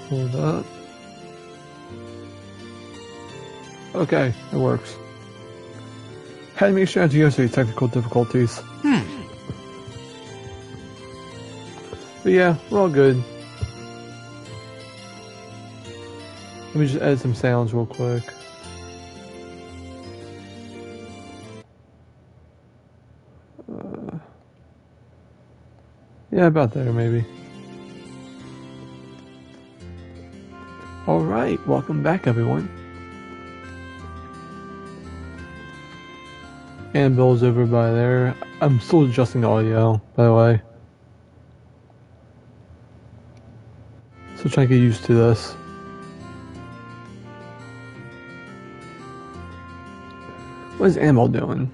Hold up. Okay, it works. Had to make sure to use the technical difficulties. But yeah, we're all good. Let me just add some sounds real quick. Yeah, about there maybe. Alright, welcome back everyone. And Bill's over by there. I'm still adjusting the audio, by the way. So trying to get used to this. What is Amel doing?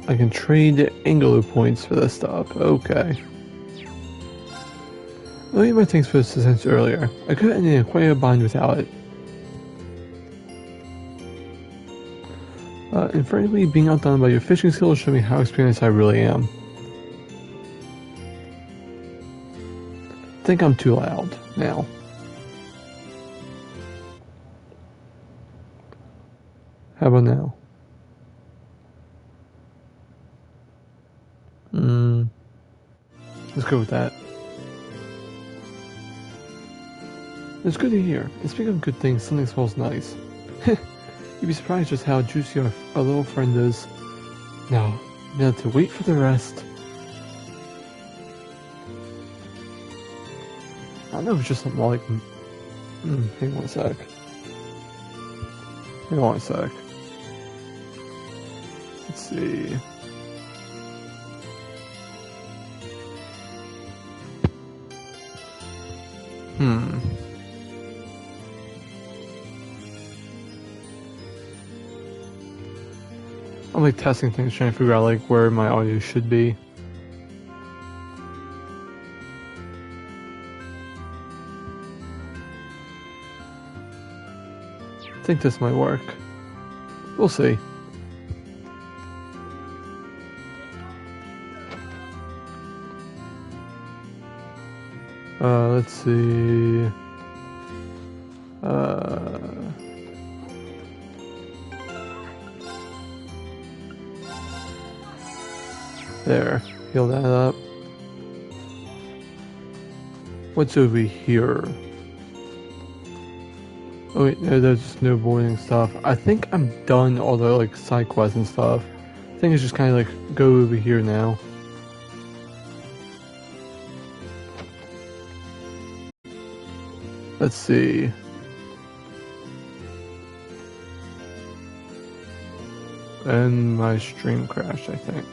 I can trade Angular points for this stuff. Okay. Let me my thanks for assistance earlier. I could have ended quite a bind without it. And frankly, being outdone by your fishing skills showed me how experienced I really am. I think I'm too loud now. How about now? Let's go with that. It's good to hear. And speaking of good things, something smells nice. You'd be surprised just how juicy our little friend is. Now to wait for the rest. I don't know if it's just something like... hang on a sec. Hang on a sec. Let's see... I'm like testing things, trying to figure out like where my audio should be. I think this might work. We'll see. Let's see. There. Heal that up. What's over here? Oh wait, no, there's snowboarding stuff. I think I'm done all the like side quests and stuff. I think it's just kind of like go over here now. Let's see. And my stream crashed, I think.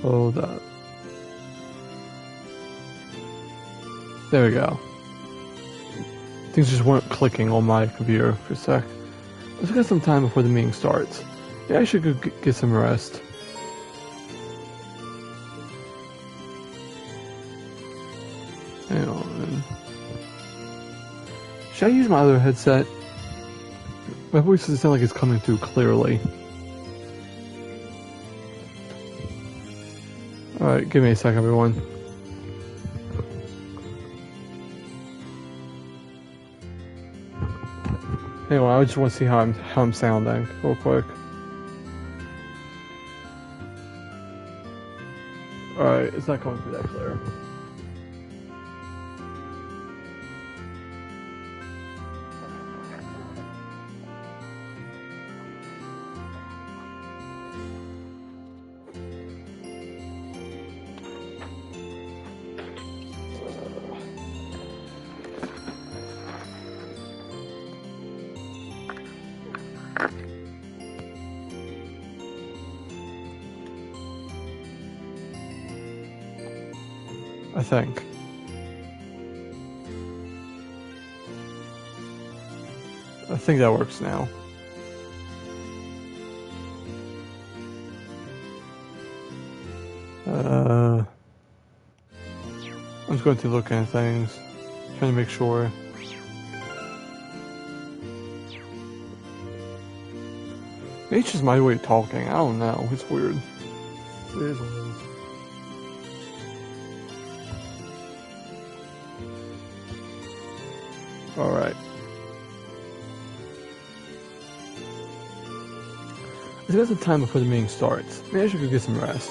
Hold up. There we go. Things just weren't clicking on my computer for a sec. Let's get some time before the meeting starts. Yeah, I should go get some rest. Hang on. Should I use my other headset? My voice doesn't sound like it's coming through clearly. Alright, give me a sec, everyone. Anyway, I just want to see how I'm sounding real quick. Alright, it's not coming through that clear. I think. I think that works now. I'm just going to look at things, trying to make sure. Maybe it's just my way of talking. I don't know. It's weird. It is weird. Alright. It's got some time before the meeting starts. Maybe I should go get some rest.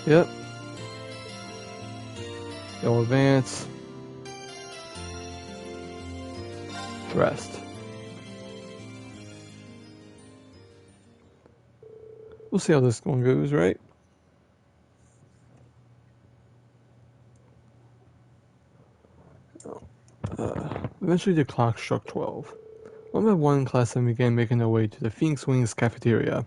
Yep. Go advance. Rest. We'll see how this one goes, right? Eventually the clock struck 12. One by one, classmen began making their way to the Phoenix Wings cafeteria.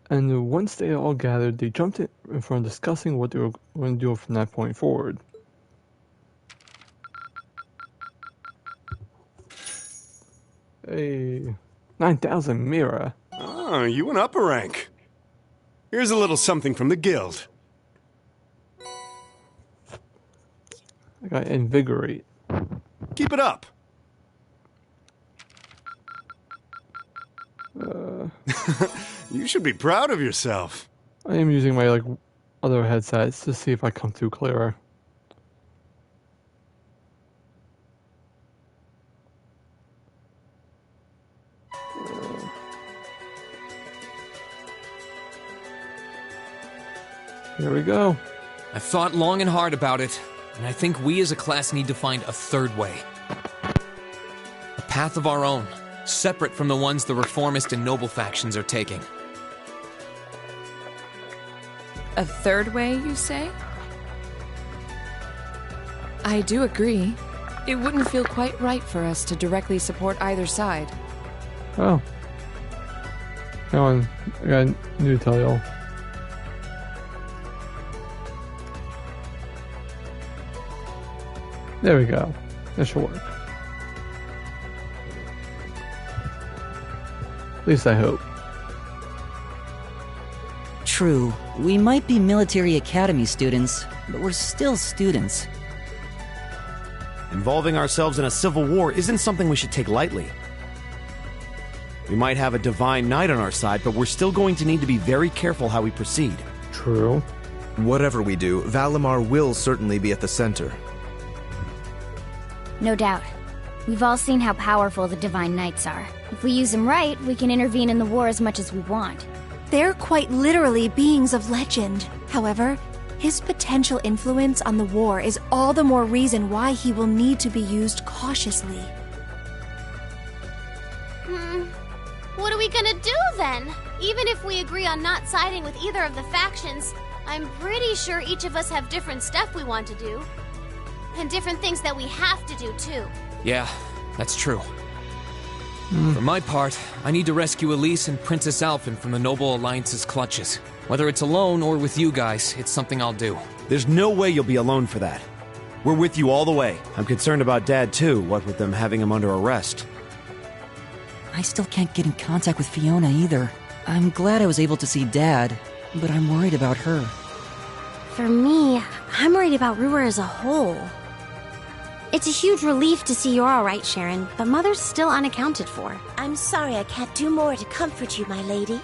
And once they all gathered, they jumped in front discussing what they were going to do from that point forward. Hey, 9,000 Mira. Oh, you went up a rank. Here's a little something from the guild. I got invigorate. Keep it up. You should be proud of yourself. I am using my other headsets to see if I come through clearer. Here we go. I've thought long and hard about it, and I think we as a class need to find a third way. A path of our own, separate from the ones the reformist and noble factions are taking. A third way, you say? I do agree. It wouldn't feel quite right for us to directly support either side. Oh. Hang on. I got new to tell y'all. There we go. That should work. At least I hope. True, we might be military academy students, but we're still students. Involving ourselves in a civil war isn't something we should take lightly. We might have a divine knight on our side, but we're still going to need to be very careful how we proceed. True. Whatever we do, Valimar will certainly be at the center. No doubt. We've all seen how powerful the Divine Knights are. If we use them right, we can intervene in the war as much as we want. They're quite literally beings of legend. However, his potential influence on the war is all the more reason why he will need to be used cautiously. What are we gonna do then? Even if we agree on not siding with either of the factions, I'm pretty sure each of us have different stuff we want to do. And different things that we have to do, too. Yeah, that's true. For my part, I need to rescue Elise and Princess Alphen from the Noble Alliance's clutches. Whether it's alone or with you guys, it's something I'll do. There's no way you'll be alone for that. We're with you all the way. I'm concerned about Dad, too, what with them having him under arrest. I still can't get in contact with Fiona either. I'm glad I was able to see Dad, but I'm worried about her. For me, I'm worried about Ruhr as a whole. It's a huge relief to see you're all right, Sharon, but Mother's still unaccounted for. I'm sorry I can't do more to comfort you, my lady.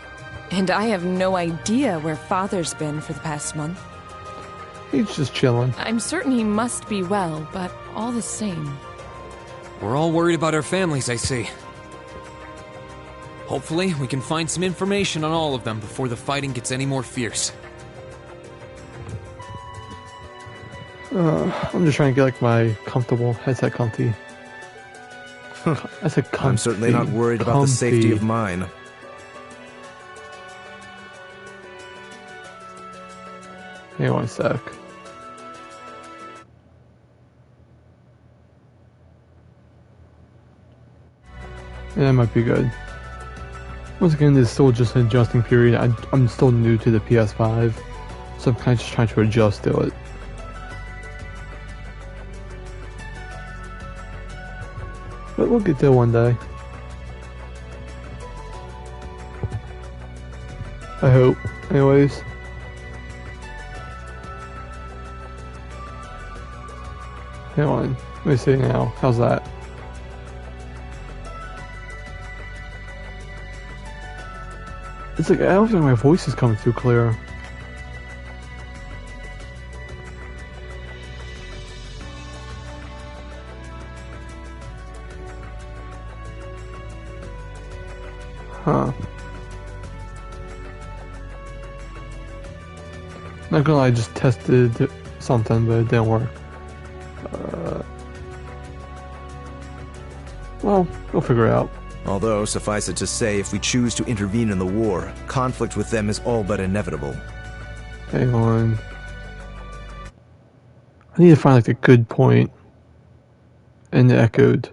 And I have no idea where Father's been for the past month. He's just chilling. I'm certain he must be well, but all the same. We're all worried about our families, I see. Hopefully, we can find some information on all of them before the fighting gets any more fierce. I'm just trying to get my comfortable headset comfy. I said comfy. I'm certainly not worried about the safety of mine. Hang on a sec. Yeah, that might be good. Once again, this is still just an adjusting period. I'm still new to the PS5, so I'm kind of just trying to adjust to it. But we'll get there one day. I hope. Anyways. Hang on. Let me see now. How's that? It's like, I don't think my voice is coming through clear. Huh. Not gonna lie, I just tested something, but it didn't work. Well, we'll figure it out. Although, suffice it to say, if we choose to intervene in the war, conflict with them is all but inevitable. Hang on. I need to find like a good point in the echoed.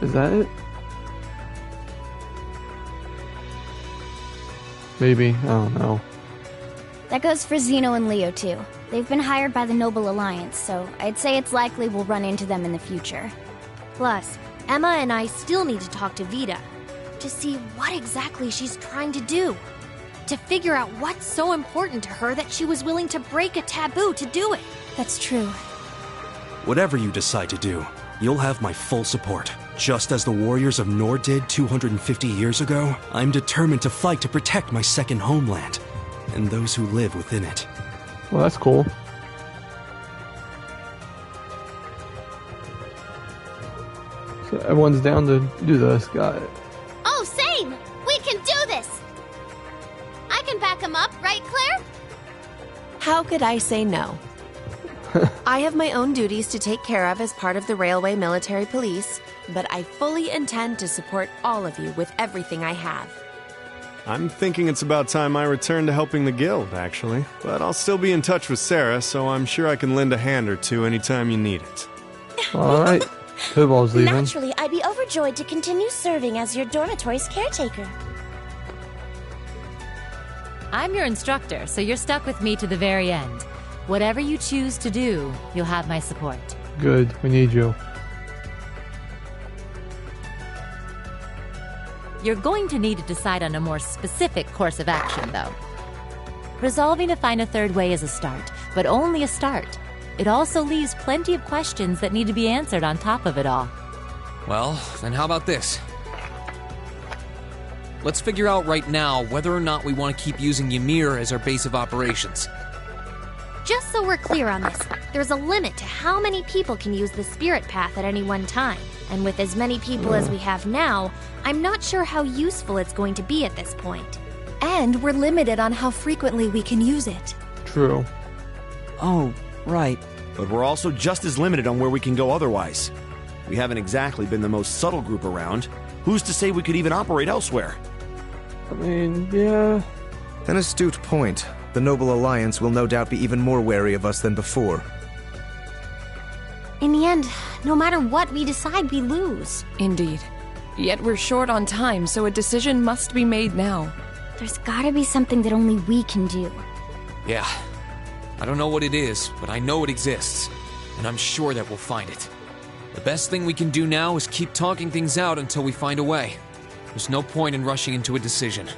Is that it? Maybe. I don't know. That goes for Zeno and Leo, too. They've been hired by the Noble Alliance, so I'd say it's likely we'll run into them in the future. Plus, Emma and I still need to talk to Vita to see what exactly she's trying to do. To figure out what's so important to her that she was willing to break a taboo to do it. That's true. Whatever you decide to do, you'll have my full support. Just as the warriors of Nord did 250 years ago, I'm determined to fight to protect my second homeland and those who live within it. Well, that's cool. So everyone's down to do this. Got it. Oh, same! We can do this! I can back him up, right, Claire? How could I say no? I have my own duties to take care of as part of the Railway Military Police, but I fully intend to support all of you with everything I have. I'm thinking it's about time I return to helping the guild, actually. But I'll still be in touch with Sarah, so I'm sure I can lend a hand or two anytime you need it. Alright. Kobol's leaving. Naturally, I'd be overjoyed to continue serving as your dormitory's caretaker. I'm your instructor, so you're stuck with me to the very end. Whatever you choose to do, you'll have my support. Good. We need you. You're going to need to decide on a more specific course of action, though. Resolving to find a third way is a start, but only a start. It also leaves plenty of questions that need to be answered on top of it all. Well, then how about this? Let's figure out right now whether or not we want to keep using Ymir as our base of operations. Just so we're clear on this, there's a limit to how many people can use the spirit path at any one time. And with as many people as we have now, I'm not sure how useful it's going to be at this point. And we're limited on how frequently we can use it. True. Oh, right. But we're also just as limited on where we can go otherwise. We haven't exactly been the most subtle group around. Who's to say we could even operate elsewhere? I mean, yeah. An astute point. The Noble Alliance will no doubt be even more wary of us than before. In the end, no matter what we decide, we lose. Indeed. Yet we're short on time, so a decision must be made now. There's gotta be something that only we can do. Yeah. I don't know what it is, but I know it exists. And I'm sure that we'll find it. The best thing we can do now is keep talking things out until we find a way. There's no point in rushing into a decision.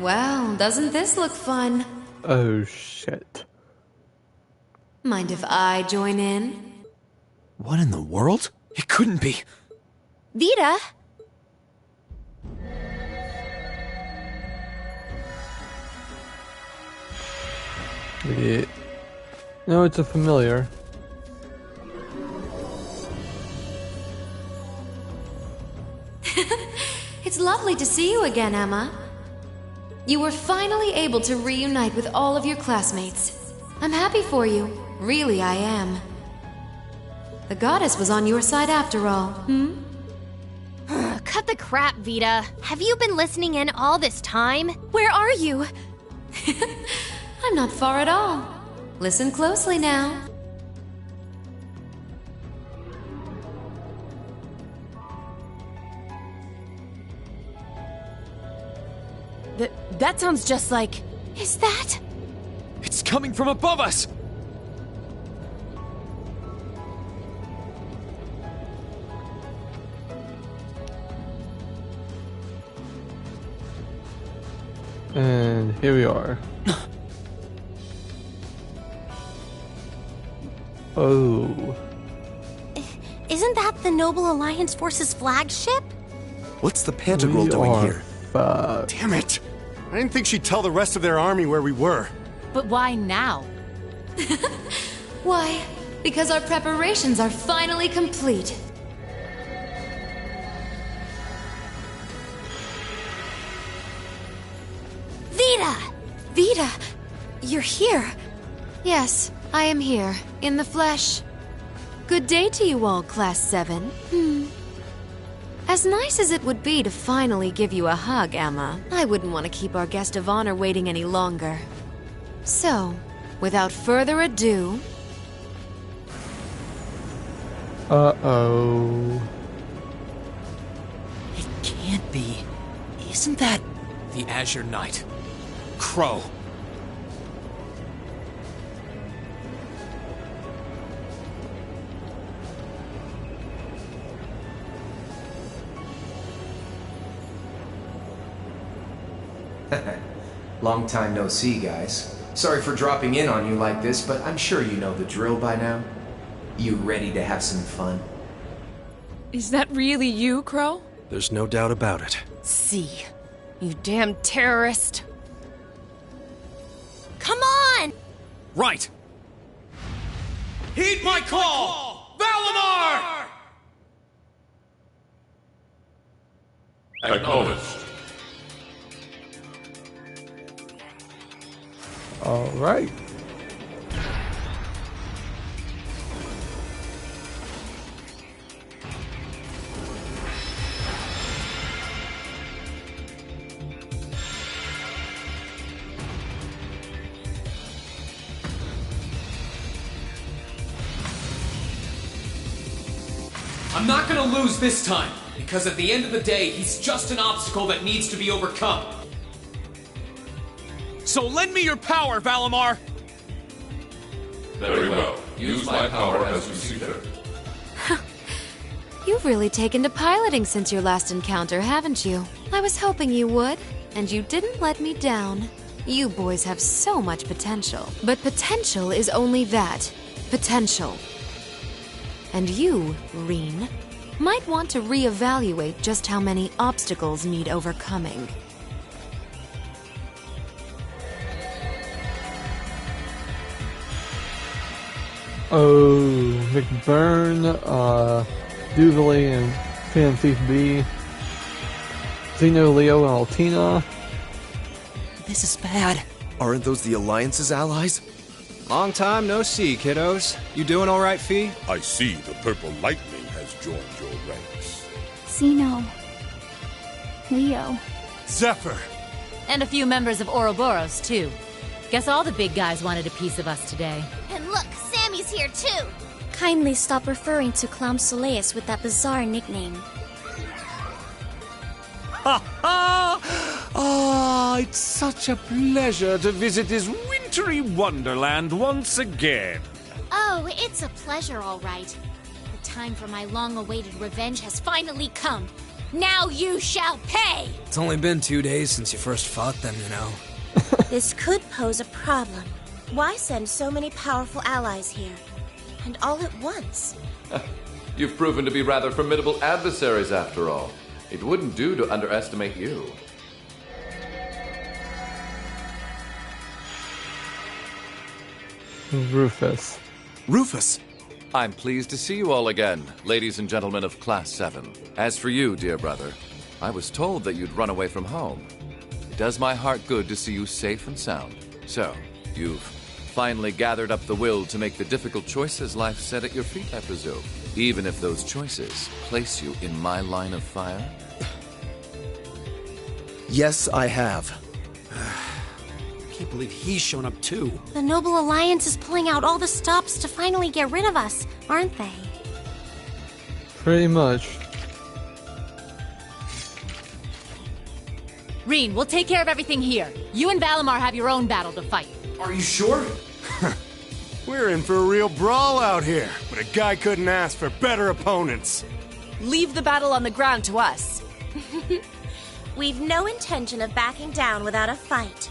Well, doesn't this look fun? Oh, shit. Mind if I join in? What in the world? It couldn't be. Vita? Yeah. No, it's a familiar. It's lovely to see you again, Emma. You were finally able to reunite with all of your classmates. I'm happy for you. Really, I am. The goddess was on your side after all, Cut the crap, Vita. Have you been listening in all this time? Where are you? I'm not far at all. Listen closely now. That sounds just like... Is that? It's coming from above us! And here we are. Oh. Isn't that the Noble Alliance Force's flagship? What's the Pantagruel doing here? Damn it! I didn't think she'd tell the rest of their army where we were. But why now? Why? Because our preparations are finally complete. Rita! You're here. Yes, I am here, in the flesh. Good day to you all, Class 7. As nice as it would be to finally give you a hug, Emma, I wouldn't want to keep our guest of honor waiting any longer. So, without further ado... Uh-oh. It can't be. Isn't that... The Azure Knight. Crow. Long time no see, guys. Sorry for dropping in on you like this, but I'm sure you know the drill by now. You ready to have some fun? Is that really you, Crow? There's no doubt about it. See, you damn terrorist. Come on! Right! Heed my call! Valimar! Acknowledged. All right. I'm not gonna lose this time, because at the end of the day, he's just an obstacle that needs to be overcome. So lend me your power, Valimar! Very well. Use my power as you see fit. You've really taken to piloting since your last encounter, haven't you? I was hoping you would, and you didn't let me down. You boys have so much potential. But potential is only that. Potential. And you, Reen, might want to reevaluate just how many obstacles need overcoming. Oh, McBurn, Duvalie and Phantom Thief B, Xeno, Leo, and Altina. This is bad. Aren't those the Alliance's allies? Long time no see, kiddos. You doing all right, Fee? I see the Purple Lightning has joined your ranks. Xeno. Leo. Zephyr. And a few members of Ouroboros, too. Guess all the big guys wanted a piece of us today. And look, Sammy's here too. Kindly stop referring to Clown Soleus with that bizarre nickname. Ha ha! Ah, it's such a pleasure to visit this wintry wonderland once again. Oh, it's a pleasure, all right. The time for my long-awaited revenge has finally come. Now you shall pay! It's only been 2 days since you first fought them, you know. This could pose a problem. Why send so many powerful allies here? And all at once? You've proven to be rather formidable adversaries after all. It wouldn't do to underestimate you. Rufus. Rufus! I'm pleased to see you all again, ladies and gentlemen of Class 7. As for you, dear brother, I was told that you'd run away from home. It does my heart good to see you safe and sound. So, you've finally gathered up the will to make the difficult choices life set at your feet, I presume. Even if those choices place you in my line of fire? Yes, I have. Can't believe he's shown up too. The Noble Alliance is pulling out all the stops to finally get rid of us, aren't they? Pretty much. Reen, we'll take care of everything here. You and Valimar have your own battle to fight. Are you sure? We're in for a real brawl out here, but a guy couldn't ask for better opponents. Leave the battle on the ground to us. We've no intention of backing down without a fight.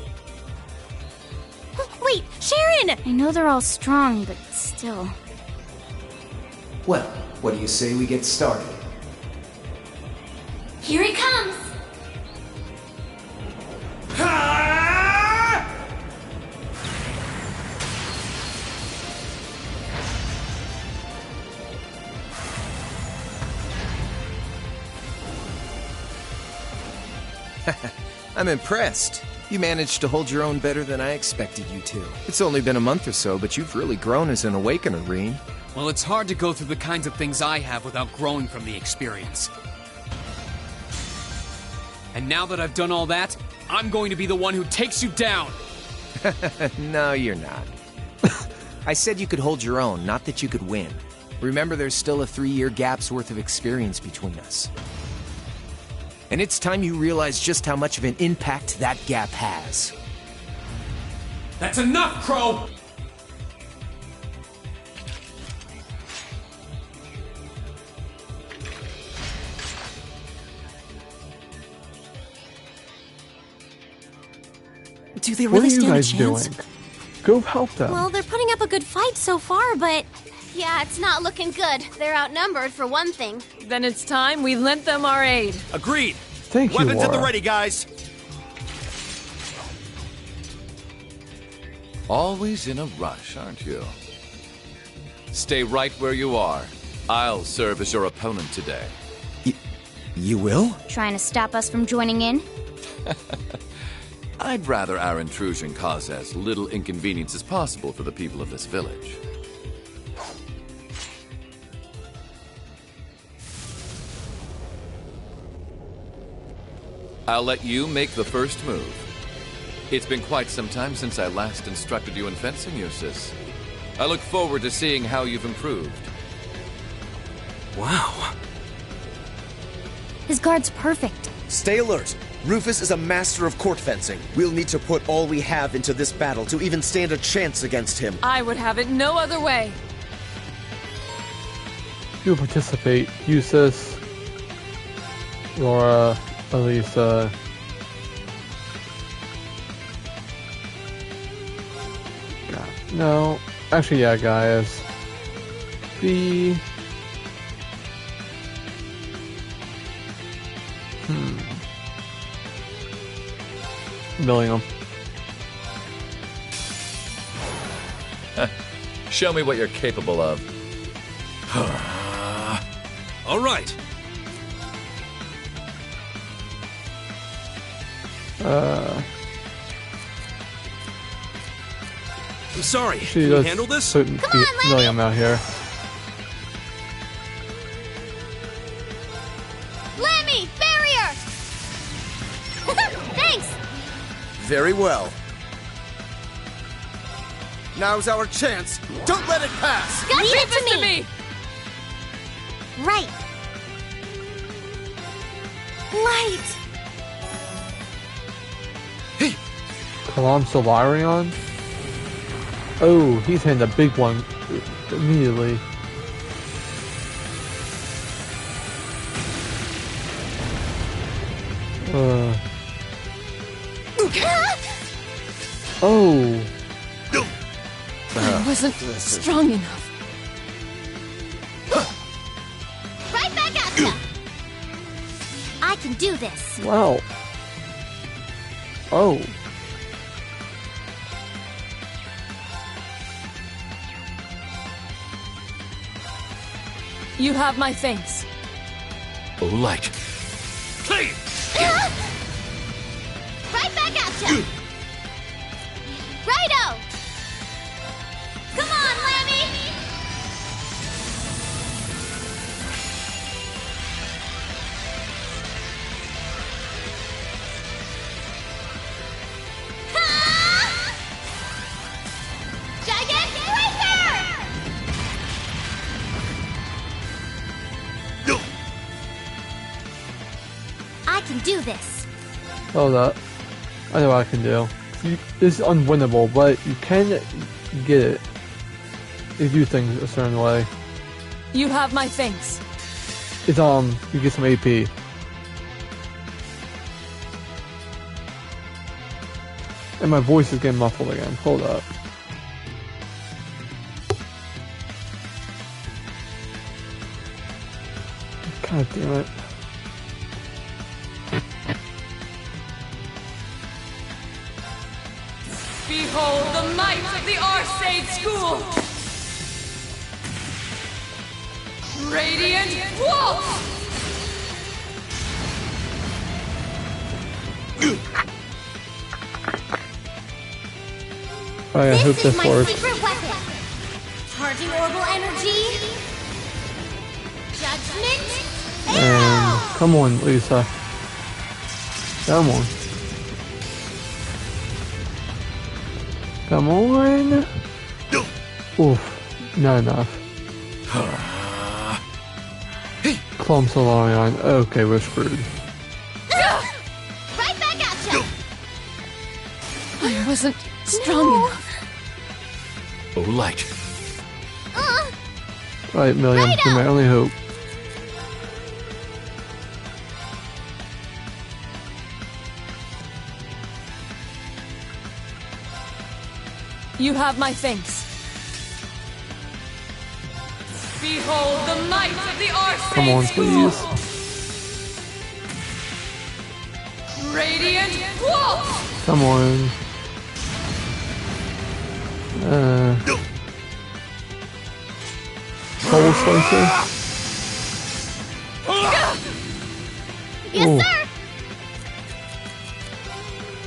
Wait, Sharon! I know they're all strong, but still. Well, what do you say we get started? Here he comes! I'm impressed. You managed to hold your own better than I expected you to. It's only been a month or so, but you've really grown as an Awakener, Reen. Well, it's hard to go through the kinds of things I have without growing from the experience. And now that I've done all that, I'm going to be the one who takes you down! No, you're not. I said you could hold your own, not that you could win. Remember, there's still a 3-year gap's worth of experience between us. And it's time you realize just how much of an impact that gap has. That's enough, Crow! Do they What really are you stand a guys chance? doing? Go help them. Well, they're putting up a good fight so far, but... Yeah, it's not looking good. They're outnumbered, for one thing. Then it's time we lent them our aid. Agreed. Thank you, Weapons at the Laura. ready, guys. Always in a rush, aren't you? Stay right where you are. I'll serve as your opponent today. You will? Trying to stop us from joining in? I'd rather our intrusion cause as little inconvenience as possible for the people of this village. I'll let you make the first move. It's been quite some time since I last instructed you in fencing, Eustace. I look forward to seeing how you've improved. Wow. His guard's perfect. Stay alert. Rufus is a master of court fencing. We'll need to put all we have into this battle to even stand a chance against him. I would have it no other way. You participate, Eustace, Laura, Elisa. God, no. Actually, yeah, guys. B. Million. Show me what you're capable of. All right. I'm sorry. She Can does you handle this? put Million out here. Lemmy! Barrier! Thanks! Very well. Now's our chance. Don't let it pass. Leave Leave it this to me! Right. Light! Kalam Solarion? Oh, he's hitting a big one immediately. Oh. I wasn't strong enough. Right back at ya! I can do this. Wow. Oh. You have my thanks. Oh, light. Hey! Right back at ya! Righto! Come on, Lammy! Giant Racer! I can do this. Oh, that. I know what I can do. This is unwinnable, but you can get it if you do things a certain way. You have my thanks. It's you get some AP. And my voice is getting muffled again. Hold up. God damn it. Behold the might of the Arcade School! Radiant Waltz! Alright, I hope This is this my works. secret weapon. Charging orbital energy. Judgment. And come on, Lisa. Come on. Come on. Oof, not enough. Clump Solarion. Okay, we're screwed. Right back at you. I wasn't strong enough. Oh, light. Right, Million, you're my only hope. You have my thanks. Behold the might of the Archsage's Come on, please. Radiant Pulse! Come on. Soul Slicer? Yes, Ooh. sir.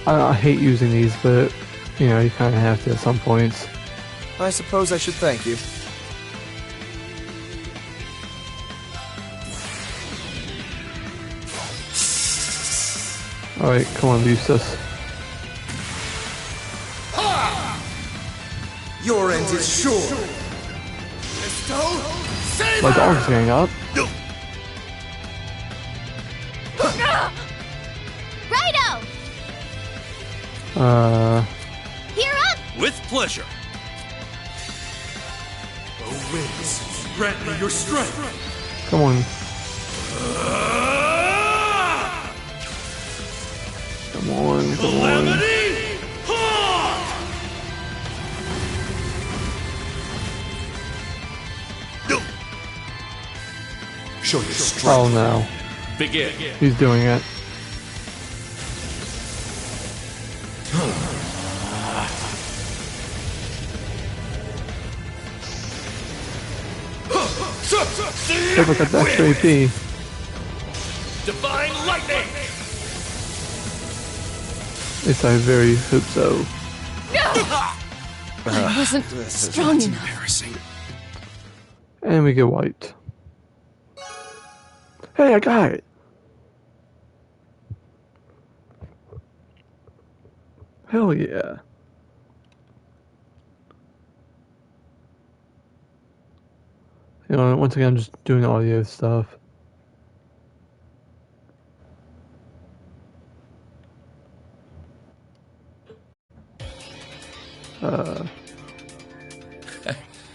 I hate using these, but, you know, you kind of have to at some points. I suppose I should thank you. Alright, come on, Lucis. Your end is sure. My dog's getting up. Righto. Here up. With pleasure. O winds, grant me your strength. Come on. Come on, come on. Show your strength. Oh no. Begin. He's doing it. Hey, look at that extra AP. Divine lightning. At least I very hope so. I wasn't strong enough. Embarrassing. And we get wiped. Hey, I got it! Hell yeah. You know, once again, I'm just doing audio stuff.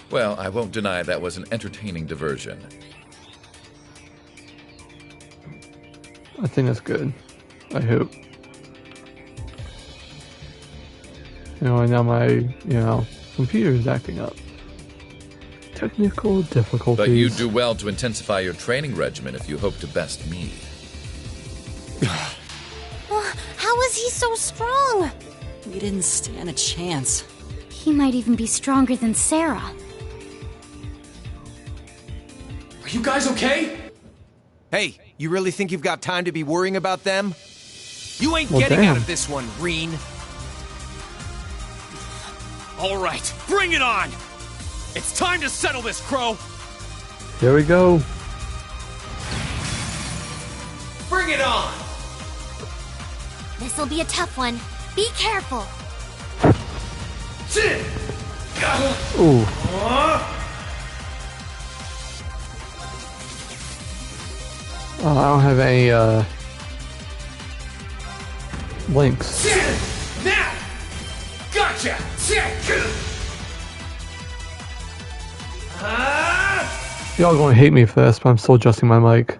Well, I won't deny that was an entertaining diversion. I think that's good. I hope. You know, and now my, computer is acting up. Technical difficulties. But you do well to intensify your training regimen if you hope to best me. How is he so strong? We didn't stand a chance. He might even be stronger than Sarah. Are you guys okay? Hey, you really think you've got time to be worrying about them? You ain't Well, getting damn. out of this one, Reen. All right, bring it on. It's time to settle this, Crow. Here we go. Bring it on. This'll be a tough one. Be careful. Ooh. I don't have any, links. Now! Gotcha! Y'all gonna hate me for this, but I'm still adjusting my mic.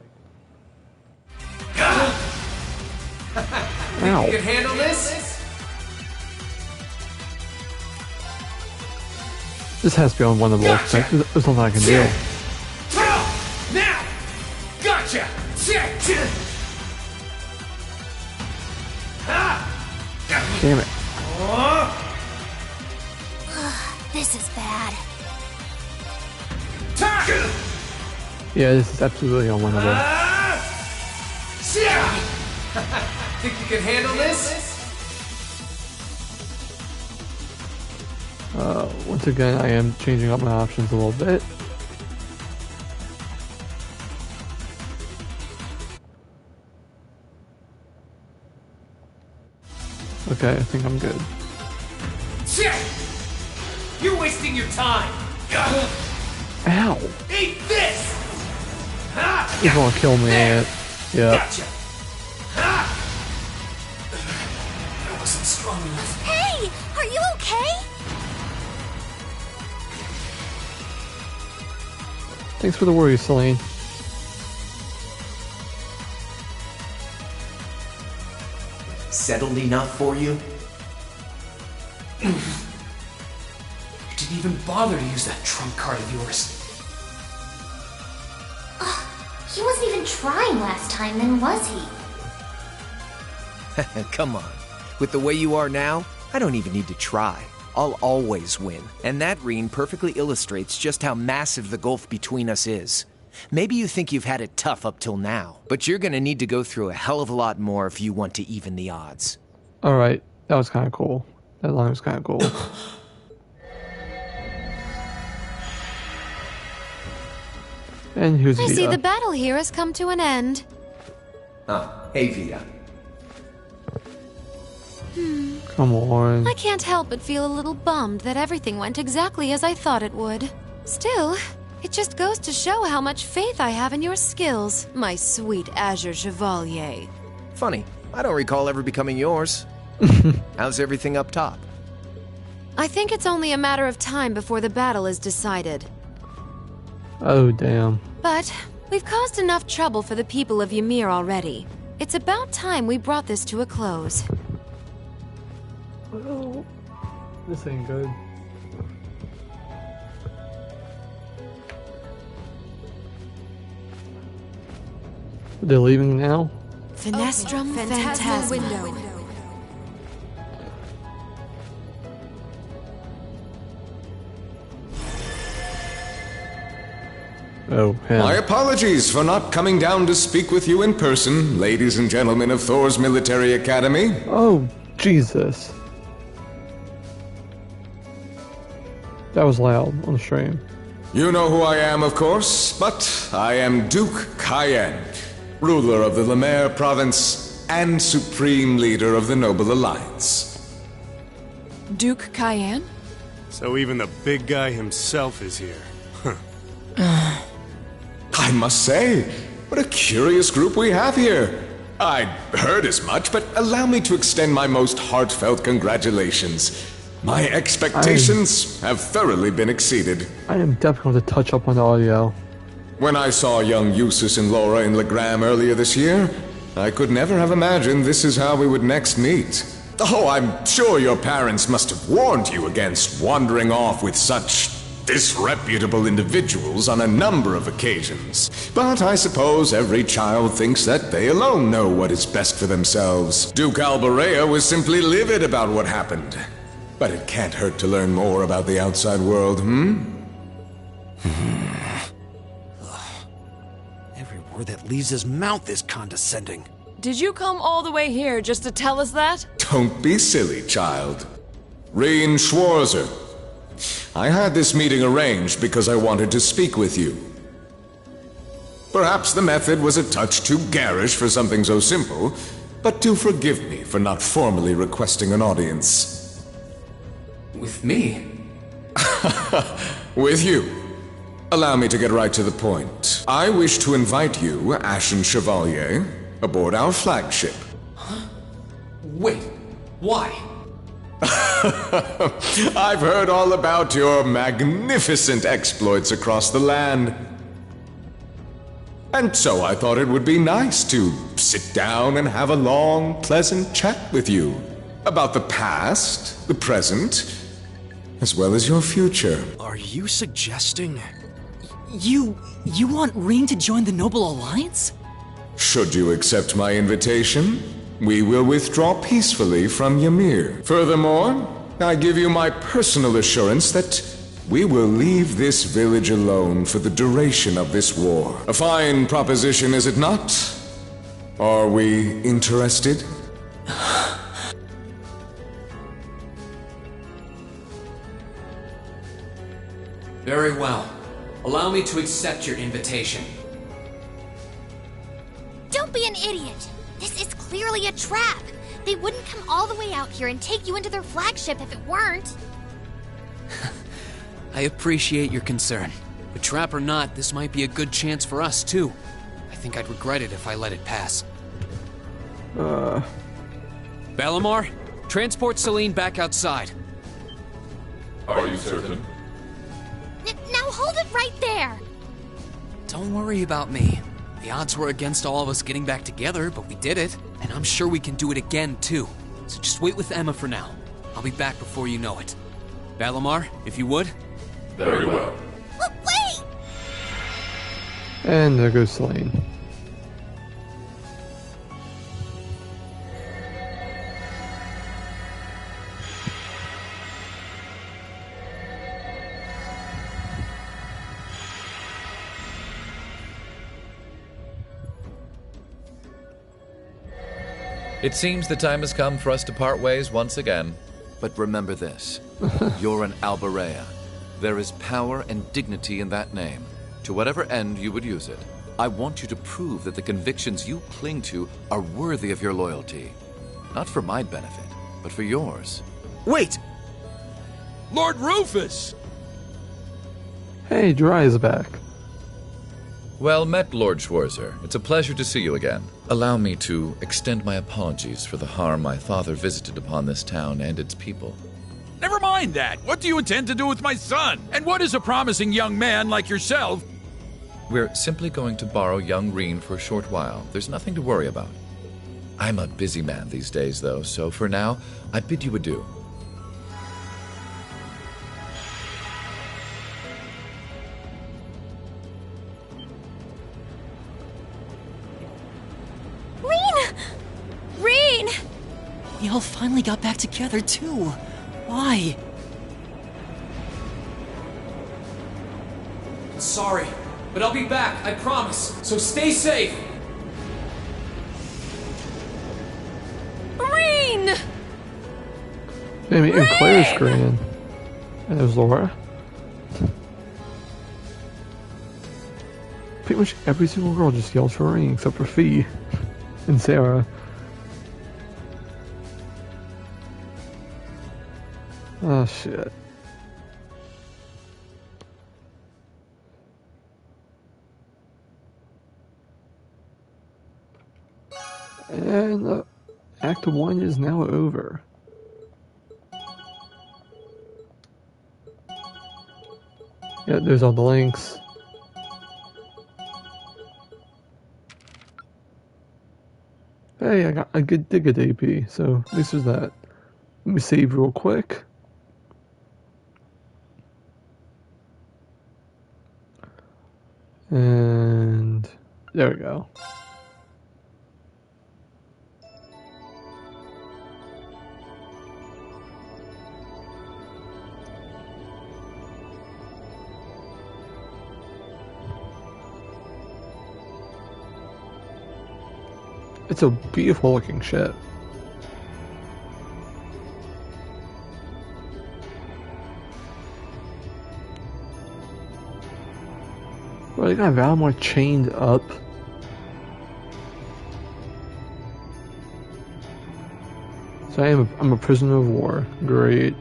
Ow. You can handle this? This has to be unwinnable. Gotcha. There's nothing I can do. Now! Gotcha! Damn it. This is bad. Yeah, this is absolutely unwinnable. Think you can handle this? Once again, I am changing up my options a little bit. Okay, I think I'm good. You're wasting your time. Ow! Eat this. He's gonna kill me. Yeah. Gotcha. I wasn't strong enough. Hey, are you okay? Thanks for the worry, Celine. Settled enough for you? You didn't even bother to use that trump card of yours. He wasn't even trying last time, then was he? Come on. With the way you are now, I don't even need to try. I'll always win. And that ring perfectly illustrates just how massive the gulf between us is. Maybe you think you've had it tough up till now, but you're gonna need to go through a hell of a lot more if you want to even the odds. Alright, that was kind of cool. That line was kind of cool. And here's I Vita. see the battle here has come to an end. Hey Vita. Come on. I can't help but feel a little bummed that everything went exactly as I thought it would. Still, it just goes to show how much faith I have in your skills, my sweet Azure Chevalier. Funny, I don't recall ever becoming yours. How's everything up top? I think it's only a matter of time before the battle is decided. Oh, damn. But we've caused enough trouble for the people of Ymir already. It's about time we brought this to a close. Well, this ain't good. They're leaving now? Finestrum Phantasma. Window. Oh, him. My apologies for not coming down to speak with you in person, ladies and gentlemen of Thor's Military Academy. Oh, Jesus. That was loud on the stream. You know who I am, of course, but I am Duke Cayenne, ruler of the Lemaire province and supreme leader of the Noble Alliance. Duke Cayenne? So even the big guy himself is here. I must say, what a curious group we have here. I'd heard as much, but allow me to extend my most heartfelt congratulations. My expectations have thoroughly been exceeded. I am definitely going to touch up on the audio. When I saw young Eustace and Laura in Legram earlier this year, I could never have imagined this is how we would next meet. Oh, I'm sure your parents must have warned you against wandering off with such disreputable individuals on a number of occasions. But I suppose every child thinks that they alone know what is best for themselves. Duke Alborea was simply livid about what happened. But it can't hurt to learn more about the outside world, Every word that leaves his mouth is condescending. Did you come all the way here just to tell us that? Don't be silly, child. Rein Schwarzer. I had this meeting arranged because I wanted to speak with you. Perhaps the method was a touch too garish for something so simple, but do forgive me for not formally requesting an audience. With me? With you. Allow me to get right to the point. I wish to invite you, Ashen Chevalier, aboard our flagship. Huh? Wait, why? I've heard all about your magnificent exploits across the land. And so I thought it would be nice to sit down and have a long, pleasant chat with you about the past, the present, as well as your future. Are you suggesting... You want Rein to join the Noble Alliance? Should you accept my invitation, we will withdraw peacefully from Ymir. Furthermore, I give you my personal assurance that we will leave this village alone for the duration of this war. A fine proposition, is it not? Are we interested? Very well. Allow me to accept your invitation. Don't be an idiot! This is clearly a trap! They wouldn't come all the way out here and take you into their flagship if it weren't. I appreciate your concern. But trap or not, this might be a good chance for us, too. I think I'd regret it if I let it pass. Valimar, transport Celine back outside. Are you certain? Now hold it right there! Don't worry about me. The odds were against all of us getting back together, but we did it. And I'm sure we can do it again, too. So just wait with Emma for now. I'll be back before you know it. Valimar, if you would. Very well. Wait! And there goes Celine. It seems the time has come for us to part ways once again. But remember this. You're an Alberea. There is power and dignity in that name. To whatever end you would use it, I want you to prove that the convictions you cling to are worthy of your loyalty. Not for my benefit, but for yours. Wait! Lord Rufus! Hey, Dry is back. Well met, Lord Schwarzer. It's a pleasure to see you again. Allow me to extend my apologies for the harm my father visited upon this town and its people. Never mind that. What do you intend to do with my son? And what is a promising young man like yourself? We're simply going to borrow young Reen for a short while. There's nothing to worry about. I'm a busy man these days, though, so for now, I bid you adieu. Reen! We all finally got back together, too. Why? Sorry, but I'll be back, I promise. So stay safe. Reen! Maybe in Claire's screen. And there's Laura. Pretty much every single girl just yells for Reen except for Fee and Sarah. Oh shit. And Act 1 is now over. Yeah, there's all the links. Hey, I got a good Digga AP, so this is that. Let me save real quick. And there we go. It's a beautiful looking ship. Well, they got Valimar chained up. So I'm a prisoner of war. Great.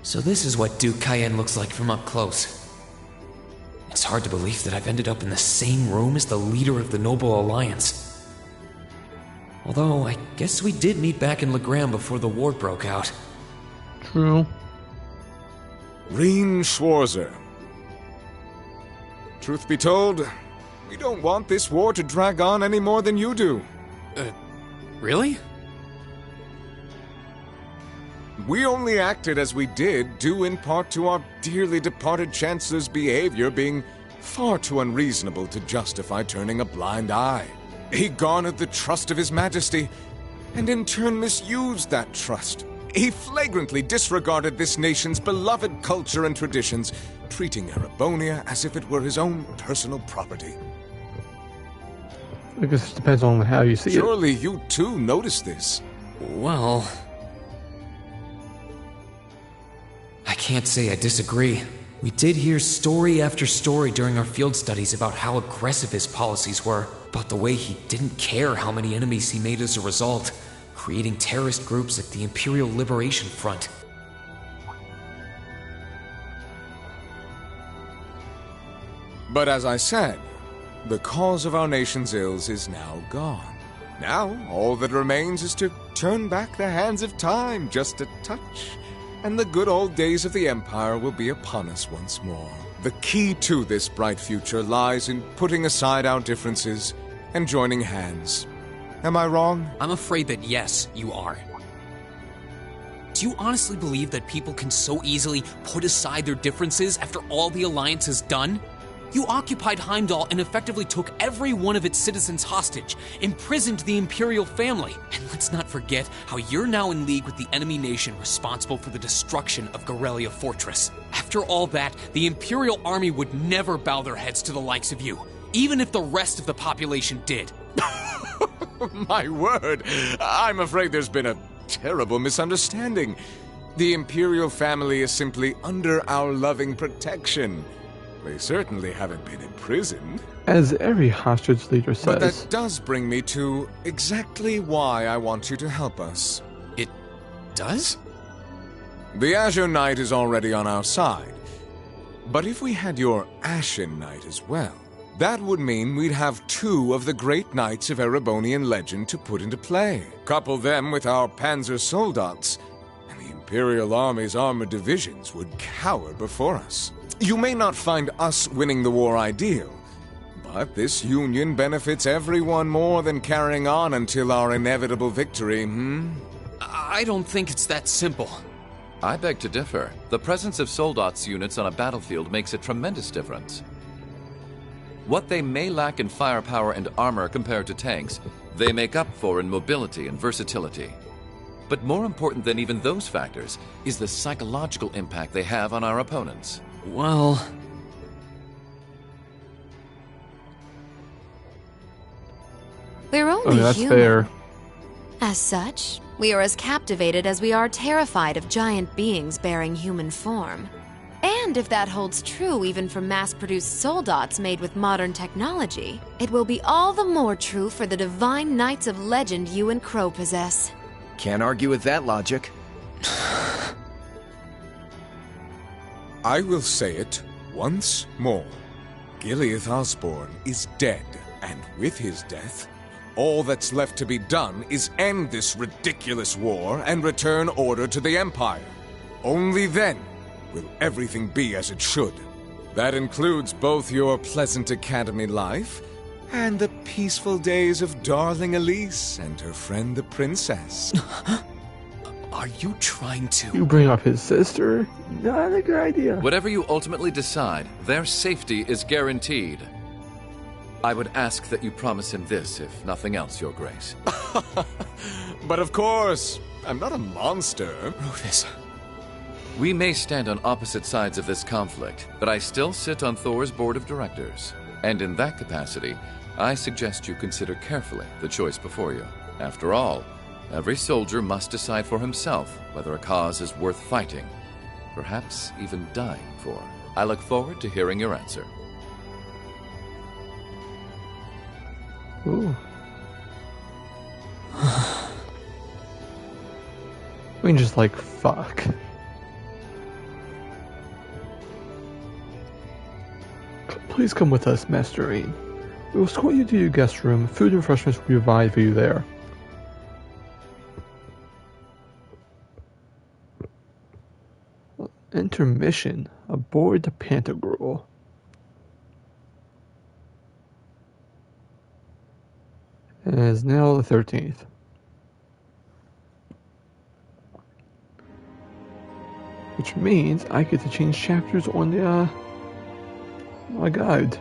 So this is what Duke Cayenne looks like from up close. It's hard to believe that I've ended up in the same room as the leader of the Noble Alliance. Although, I guess we did meet back in Legram before the war broke out. True. Reen Schwarzer. Truth be told, we don't want this war to drag on any more than you do. Really? We only acted as we did, due in part to our dearly departed Chancellor's behavior being far too unreasonable to justify turning a blind eye. He garnered the trust of His Majesty, and in turn misused that trust, He flagrantly disregarded this nation's beloved culture and traditions, treating Erebonia as if it were his own personal property. I guess it depends on how you see it. Surely you too noticed this. Well, I can't say I disagree. We did hear story after story during our field studies about how aggressive his policies were, about the way he didn't care how many enemies he made as a result, creating terrorist groups like the Imperial Liberation Front. But as I said, the cause of our nation's ills is now gone. Now, all that remains is to turn back the hands of time just a touch, and the good old days of the Empire will be upon us once more. The key to this bright future lies in putting aside our differences and joining hands. Am I wrong? I'm afraid that yes, you are. Do you honestly believe that people can so easily put aside their differences after all the Alliance has done? You occupied Heimdall and effectively took every one of its citizens hostage, imprisoned the Imperial family. And let's not forget how you're now in league with the enemy nation responsible for the destruction of Gorelia Fortress. After all that, the Imperial army would never bow their heads to the likes of you, even if the rest of the population did. My word, I'm afraid there's been a terrible misunderstanding. The Imperial family is simply under our loving protection. They certainly haven't been imprisoned. As every hostage leader says. But that does bring me to exactly why I want you to help us. It does? The Azure Knight is already on our side. But if we had your Ashen Knight as well, that would mean we'd have two of the great knights of Erebonian legend to put into play. Couple them with our Panzer Soldats, and the Imperial Army's armored divisions would cower before us. You may not find us winning the war ideal, but this union benefits everyone more than carrying on until our inevitable victory, I don't think it's that simple. I beg to differ. The presence of Soldats units on a battlefield makes a tremendous difference. What they may lack in firepower and armor compared to tanks, they make up for in mobility and versatility. But more important than even those factors is the psychological impact they have on our opponents. Well, we're only that's human. fair. As such, we are as captivated as we are terrified of giant beings bearing human form. And if that holds true even for mass-produced Soldats made with modern technology, it will be all the more true for the divine knights of legend you and Crow possess. Can't argue with that logic. I will say it once more. Gileath Osborne is dead, and with his death, all that's left to be done is end this ridiculous war and return order to the Empire. Only then will everything be as it should. That includes both your pleasant academy life and the peaceful days of darling Elise and her friend the princess. Are you trying to... You bring up his sister? Not a good idea. Whatever you ultimately decide, their safety is guaranteed. I would ask that you promise him this, if nothing else, Your Grace. But of course, I'm not a monster. Rufus. We may stand on opposite sides of this conflict, but I still sit on Thor's board of directors. And in that capacity, I suggest you consider carefully the choice before you. After all, every soldier must decide for himself whether a cause is worth fighting, perhaps even dying for. I look forward to hearing your answer. Ooh. We can just like, fuck. Please come with us, Master Ain. We will escort you to your guest room. Food and refreshments will be provided for you there. Intermission aboard the Pantagruel. It is now the 13th. Which means I get to change chapters on the my guide.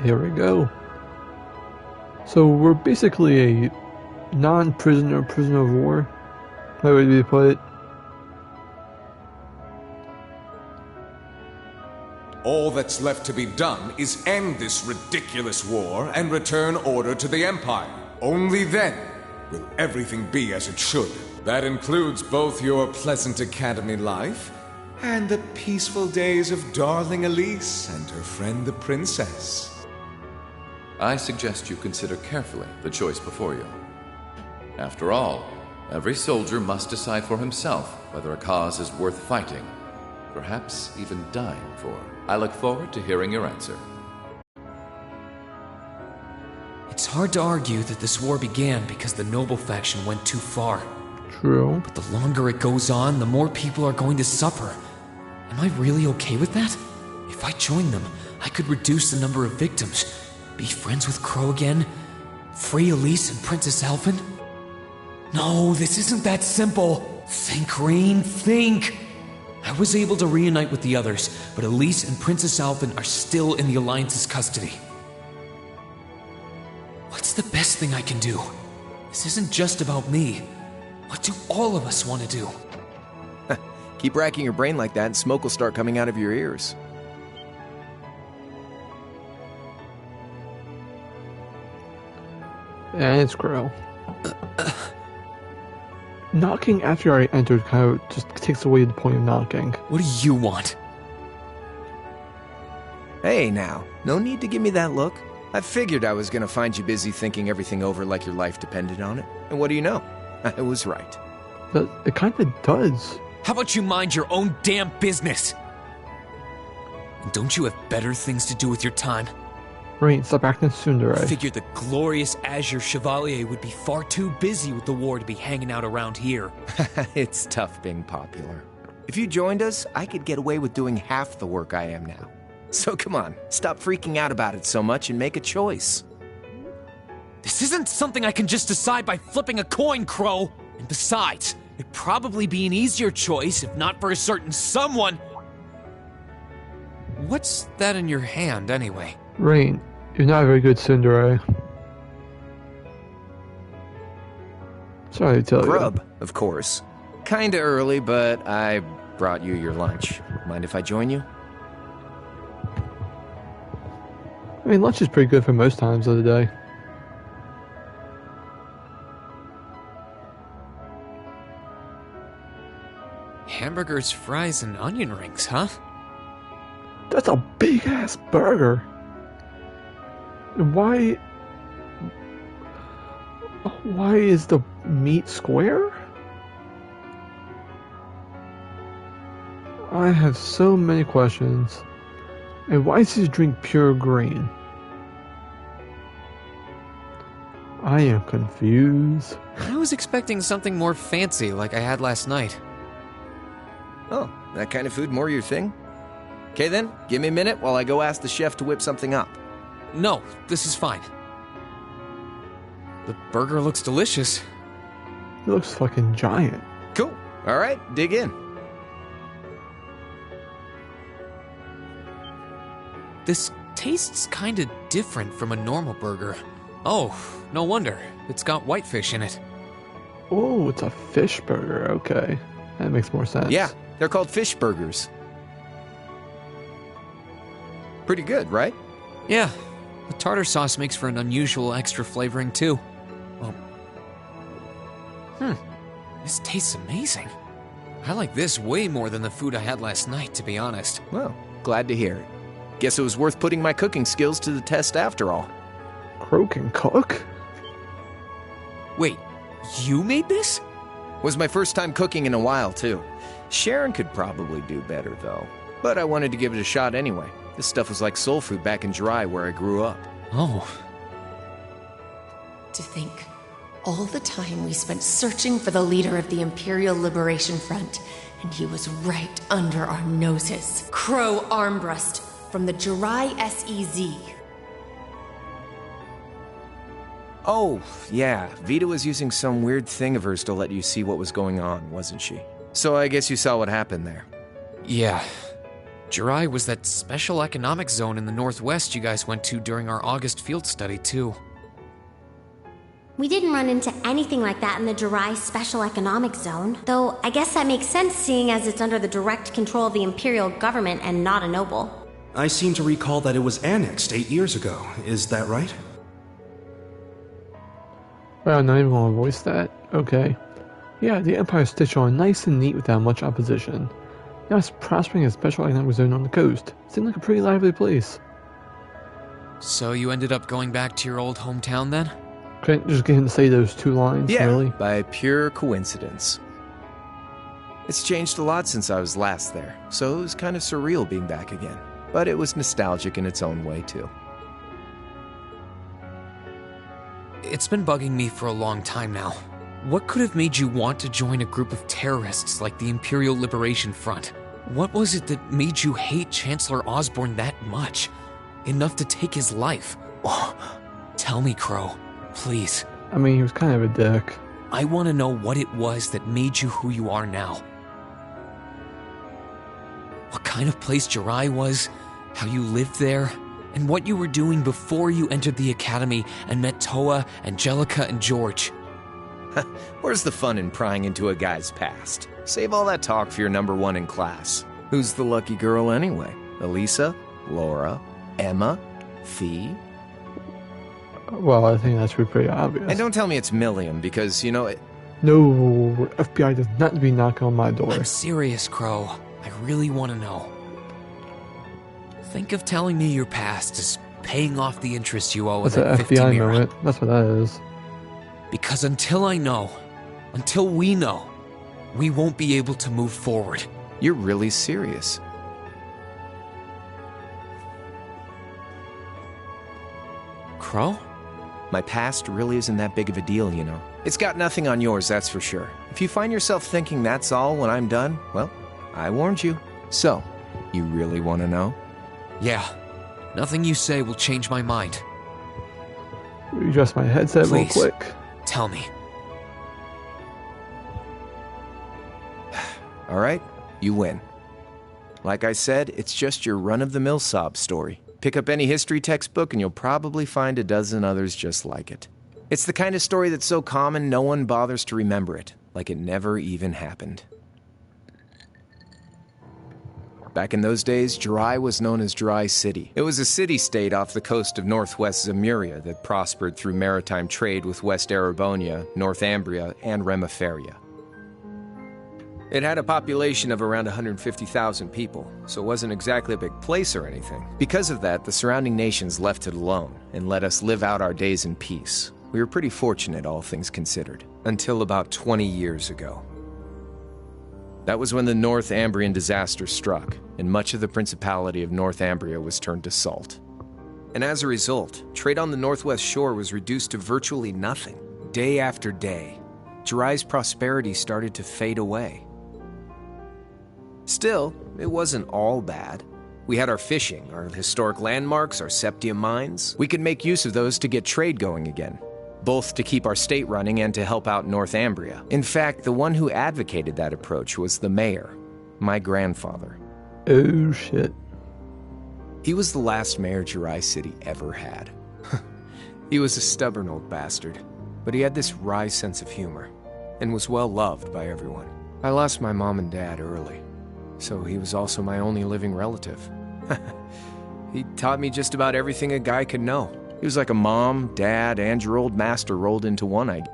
Here we go. So we're basically a non-prisoner prisoner of war. That would be put it. All that's left to be done is end this ridiculous war and return order to the Empire. Only then will everything be as it should. That includes both your pleasant academy life and the peaceful days of darling Elise and her friend the princess. I suggest you consider carefully the choice before you. After all, every soldier must decide for himself whether a cause is worth fighting, perhaps even dying for. I look forward to hearing your answer. It's hard to argue that this war began because the noble faction went too far. True. But the longer it goes on, the more people are going to suffer. Am I really okay with that? If I join them, I could reduce the number of victims, be friends with Crow again, free Elise and Princess Alphen. No, this isn't that simple. Think, Rain, think! I was able to reunite with the others, but Elise and Princess Alphen are still in the Alliance's custody. What's the best thing I can do? This isn't just about me. What do all of us want to do? Keep racking your brain like that and smoke will start coming out of your ears. And it's Crow. Knocking after I entered kind of just takes away the point of knocking. What do you want? Hey now, no need to give me that look. I figured I was gonna find you busy thinking everything over like your life depended on it. And what do you know? I was right. But it kind of does. How about you mind your own damn business? And don't you have better things to do with your time? Rain, stop acting I tsundere. figured the glorious Azure Chevalier would be far too busy with the war to be hanging out around here. It's tough being popular. If you joined us, I could get away with doing half the work I am now. So come on, stop freaking out about it so much and make a choice. This isn't something I can just decide by flipping a coin, Crow. And besides, it'd probably be an easier choice if not for a certain someone. What's that in your hand, anyway? Rain, you're not a very good tsundere. Sorry to tell you. Grub, of course. Kinda early, but I brought you your lunch. Mind if I join you? I mean, lunch is pretty good for most times of the day. Hamburgers, fries, and onion rings, huh? That's a big-ass burger. Why is the meat square? I have so many questions. And why does he drink pure green? I am confused. I was expecting something more fancy like I had last night. Oh, that kind of food more your thing? Okay then, give me a minute while I go ask the chef to whip something up. No, this is fine. The burger looks delicious. It looks fucking giant. Cool. All right, dig in. This tastes kinda different from a normal burger. Oh, no wonder. It's got whitefish in it. Oh, it's a fish burger. Okay. That makes more sense. Yeah, they're called fish burgers. Pretty good, right? Yeah. The tartar sauce makes for an unusual extra flavoring, too. This tastes amazing. I like this way more than the food I had last night, to be honest. Well, glad to hear it. Guess it was worth putting my cooking skills to the test after all. Crow can cook? Wait, you made this? Was my first time cooking in a while, too. Sharon could probably do better, though. But I wanted to give it a shot anyway. This stuff was like soul food back in Dry, where I grew up. Oh. To think, all the time we spent searching for the leader of the Imperial Liberation Front, and he was right under our noses. Crow Armbrust from the Jirai SEZ. Oh, yeah. Vita was using some weird thing of hers to let you see what was going on, wasn't she? So I guess you saw what happened there. Yeah. Jirai was that special economic zone in the northwest you guys went to during our August field study, too. We didn't run into anything like that in the Jirai Special Economic Zone, though I guess that makes sense seeing as it's under the direct control of the Imperial government and not a noble. I seem to recall that it was annexed 8 years ago. Is that right? Well, I'm not even going to voice that. Okay. Yeah, the Empire stitched on nice and neat without much opposition. Now it's prospering a special economic zone on the coast. Seemed like a pretty lively place. So you ended up going back to your old hometown then? Couldn't just get him to say those 2 lines, yeah, really? By pure coincidence. It's changed a lot since I was last there, so it was kind of surreal being back again. But it was nostalgic in its own way, too. It's been bugging me for a long time now. What could have made you want to join a group of terrorists like the Imperial Liberation Front? What was it that made you hate Chancellor Osborne that much? Enough to take his life? Tell me, Crow. Please. I mean, he was kind of a dick. I want to know what it was that made you who you are now. What kind of place Jirai was, how you lived there, and what you were doing before you entered the academy and met Toa, Angelica, and George. Where's the fun in prying into a guy's past? Save all that talk for your number 1 in class. Who's the lucky girl anyway? Elisa? Laura? Emma? Fee? Well, I think that's pretty obvious. And don't tell me it's Milliam, because, you know... No, FBI does not be knocking on my door. I'm serious, Crow. I really want to know. Think of telling me your past as paying off the interest you owe That's at an 50 FBI Mira. moment. That's what that is. Because until I know, until we know, we won't be able to move forward. You're really serious. Crow? My past really isn't that big of a deal, you know. It's got nothing on yours, that's for sure. If you find yourself thinking that's all when I'm done, well, I warned you. So, you really want to know? Yeah. Nothing you say will change my mind. Adjust my headset Please, real quick. Tell me. All right, you win. Like I said, it's just your run-of-the-mill sob story. Pick up any history textbook and you'll probably find a dozen others just like it. It's the kind of story that's so common no one bothers to remember it, like it never even happened. Back in those days, Jirai was known as Jirai City. It was a city-state off the coast of northwest Zemuria that prospered through maritime trade with West Erebonia, Northumbria, and Remiferia. It had a population of around 150,000 people, so it wasn't exactly a big place or anything. Because of that, the surrounding nations left it alone and let us live out our days in peace. We were pretty fortunate, all things considered, until about 20 years ago. That was when the Northumbrian disaster struck, and much of the Principality of Northumbria was turned to salt. And as a result, trade on the northwest shore was reduced to virtually nothing. Day after day, Jirai's prosperity started to fade away. Still, it wasn't all bad. We had our fishing, our historic landmarks, our septium mines. We could make use of those to get trade going again, both to keep our state running and to help out Northumbria. In fact, the one who advocated that approach was the mayor, my grandfather. Oh, shit. He was the last mayor Jirai City ever had. He was a stubborn old bastard, but he had this wry sense of humor, and was well loved by everyone. I lost my mom and dad early, so he was also my only living relative. He taught me just about everything a guy could know. He was like a mom, dad, and your old master rolled into one, I guess.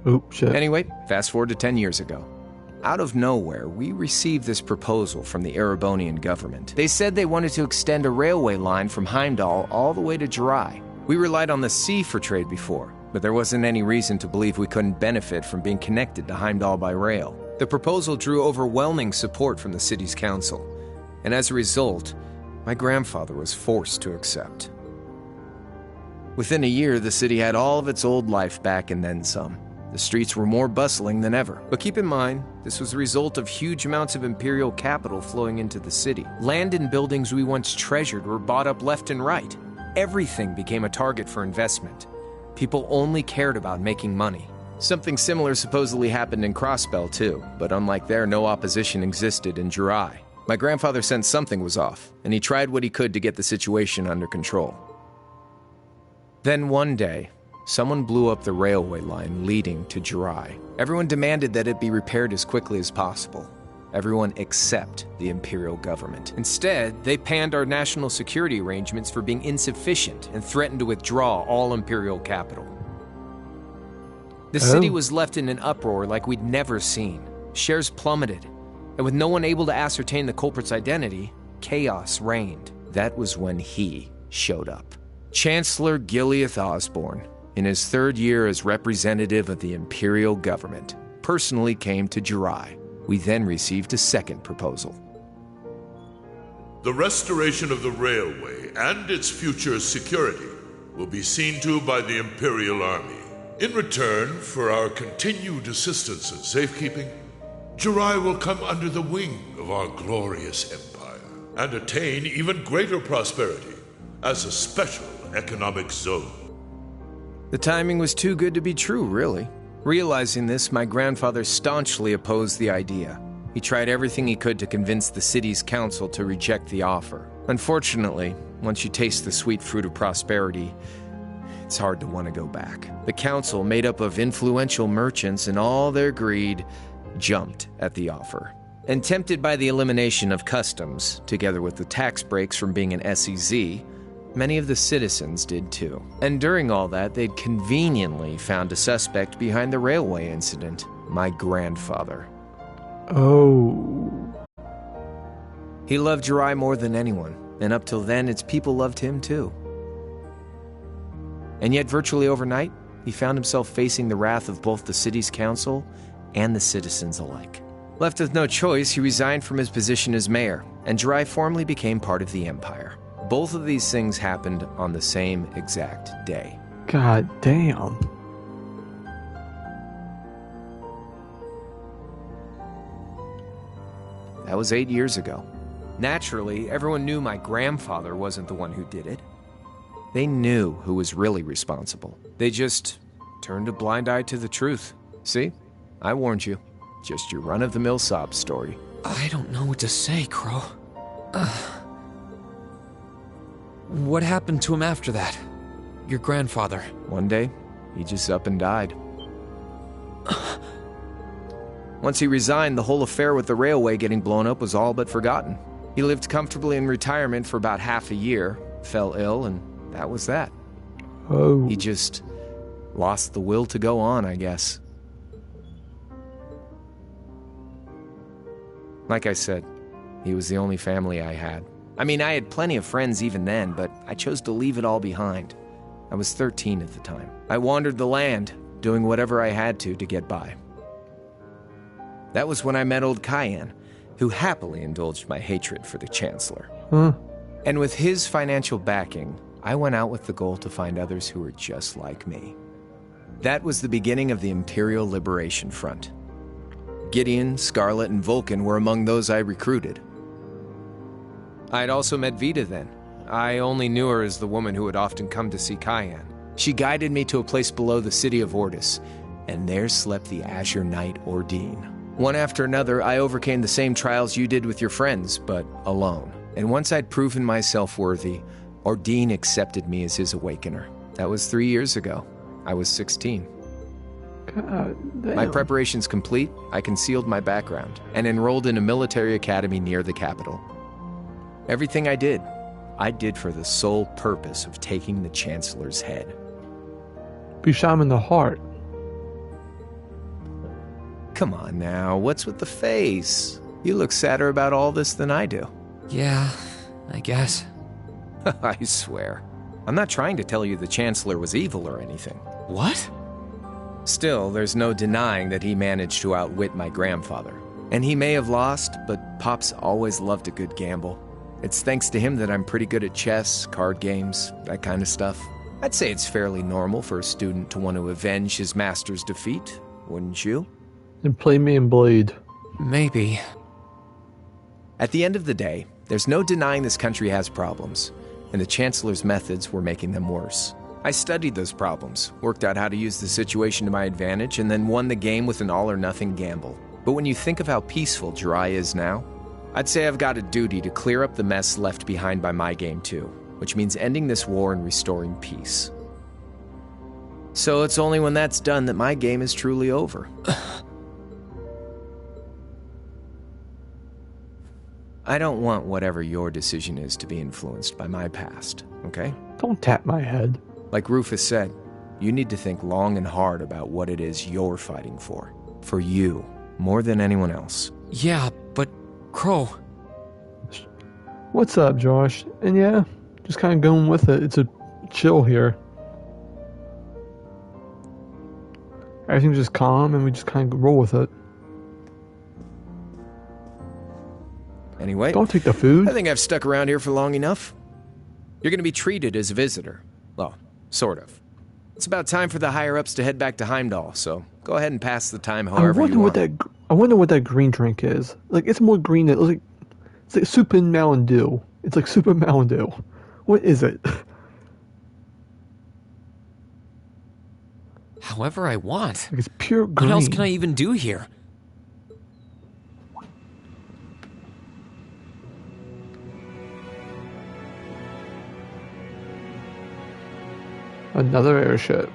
Oop, shit. Anyway, fast forward to 10 years ago. Out of nowhere, we received this proposal from the Erebonian government. They said they wanted to extend a railway line from Heimdall all the way to Jirai. We relied on the sea for trade before, but there wasn't any reason to believe we couldn't benefit from being connected to Heimdall by rail. The proposal drew overwhelming support from the city's council, and as a result, my grandfather was forced to accept. Within a year, the city had all of its old life back and then some. The streets were more bustling than ever. But keep in mind, this was the result of huge amounts of imperial capital flowing into the city. Land and buildings we once treasured were bought up left and right. Everything became a target for investment. People only cared about making money. Something similar supposedly happened in Crossbell too, but unlike there, no opposition existed in Jirai. My grandfather sensed something was off, and he tried what he could to get the situation under control. Then one day, someone blew up the railway line leading to Jirai. Everyone demanded that it be repaired as quickly as possible. Everyone except the Imperial government. Instead, they panned our national security arrangements for being insufficient and threatened to withdraw all Imperial capital. The city was left in an uproar like we'd never seen. Shares plummeted, and with no one able to ascertain the culprit's identity, chaos reigned. That was when he showed up. Chancellor Gileath Osborne, in his third year as representative of the Imperial government, personally came to Jirai. We then received a second proposal. The restoration of the railway and its future security will be seen to by the Imperial Army. In return for our continued assistance in safekeeping, Jirai will come under the wing of our glorious empire and attain even greater prosperity as a special economic zone. The timing was too good to be true, really. Realizing this, my grandfather staunchly opposed the idea. He tried everything he could to convince the city's council to reject the offer. Unfortunately, once you taste the sweet fruit of prosperity, it's hard to want to go back. The council, made up of influential merchants and all their greed, jumped at the offer. And tempted by the elimination of customs, together with the tax breaks from being an SEZ, many of the citizens did too. And during all that, they'd conveniently found a suspect behind the railway incident, my grandfather. Oh. He loved Jirai more than anyone, and up till then, its people loved him too. And yet, virtually overnight, he found himself facing the wrath of both the city's council and the citizens alike. Left with no choice, he resigned from his position as mayor, and Jirai formally became part of the empire. Both of these things happened on the same exact day. God damn. That was 8 years ago. Naturally, everyone knew my grandfather wasn't the one who did it. They knew who was really responsible. They just turned a blind eye to the truth. See? I warned you. Just your run-of-the-mill sob story. I don't know what to say, Crow. What happened to him after that? Your grandfather. One day, he just up and died. Once he resigned, the whole affair with the railway getting blown up was all but forgotten. He lived comfortably in retirement for about half a year, fell ill, and that was that. Oh. He just lost the will to go on, I guess. Like I said, he was the only family I had. I mean, I had plenty of friends even then, but I chose to leave it all behind. I was 13 at the time. I wandered the land, doing whatever I had to get by. That was when I met old Cayenne, who happily indulged my hatred for the Chancellor. And with his financial backing, I went out with the goal to find others who were just like me. That was the beginning of the Imperial Liberation Front. Gideon, Scarlet, and Vulcan were among those I recruited. I had also met Vita then. I only knew her as the woman who would often come to see Cayenne. She guided me to a place below the city of Ortis, and there slept the Azure Knight Ordine. One after another, I overcame the same trials you did with your friends, but alone. And once I'd proven myself worthy, Ordine accepted me as his awakener. That was 3 years ago. I was 16. God damn. My preparations complete, I concealed my background and enrolled in a military academy near the capital. Everything I did for the sole purpose of taking the Chancellor's head. Be shot him in the heart. Come on now, what's with the face? You look sadder about all this than I do. Yeah, I guess. I swear. I'm not trying to tell you the Chancellor was evil or anything. What? Still, there's no denying that he managed to outwit my grandfather. And he may have lost, but Pop's always loved a good gamble. It's thanks to him that I'm pretty good at chess, card games, that kind of stuff. I'd say it's fairly normal for a student to want to avenge his master's defeat, wouldn't you? And play me in Blade. Maybe. At the end of the day, there's no denying this country has problems, and the Chancellor's methods were making them worse. I studied those problems, worked out how to use the situation to my advantage, and then won the game with an all-or-nothing gamble. But when you think of how peaceful Jirai is now, I'd say I've got a duty to clear up the mess left behind by my game too, which means ending this war and restoring peace. So it's only when that's done that my game is truly over. I don't want whatever your decision is to be influenced by my past, okay? Don't tap my head. Like Rufus said, you need to think long and hard about what it is you're fighting for. For you, more than anyone else. Yeah, but Crow. What's up, Josh? And yeah, just kind of going with it. It's a chill here. Everything's just calm and we just kind of roll with it. Anyway, don't take the food. I think I've stuck around here for long enough. You're going to be treated as a visitor. Well, sort of. It's about time for the higher-ups to head back to Heimdall, so go ahead and pass the time however you want. I wonder what that green drink is. Like, it's more green than... It's like soup and Mountain Dew. It's like soup and Mountain Dew. What is it? However I want. Like, it's pure green. What else can I even do here? Another airship.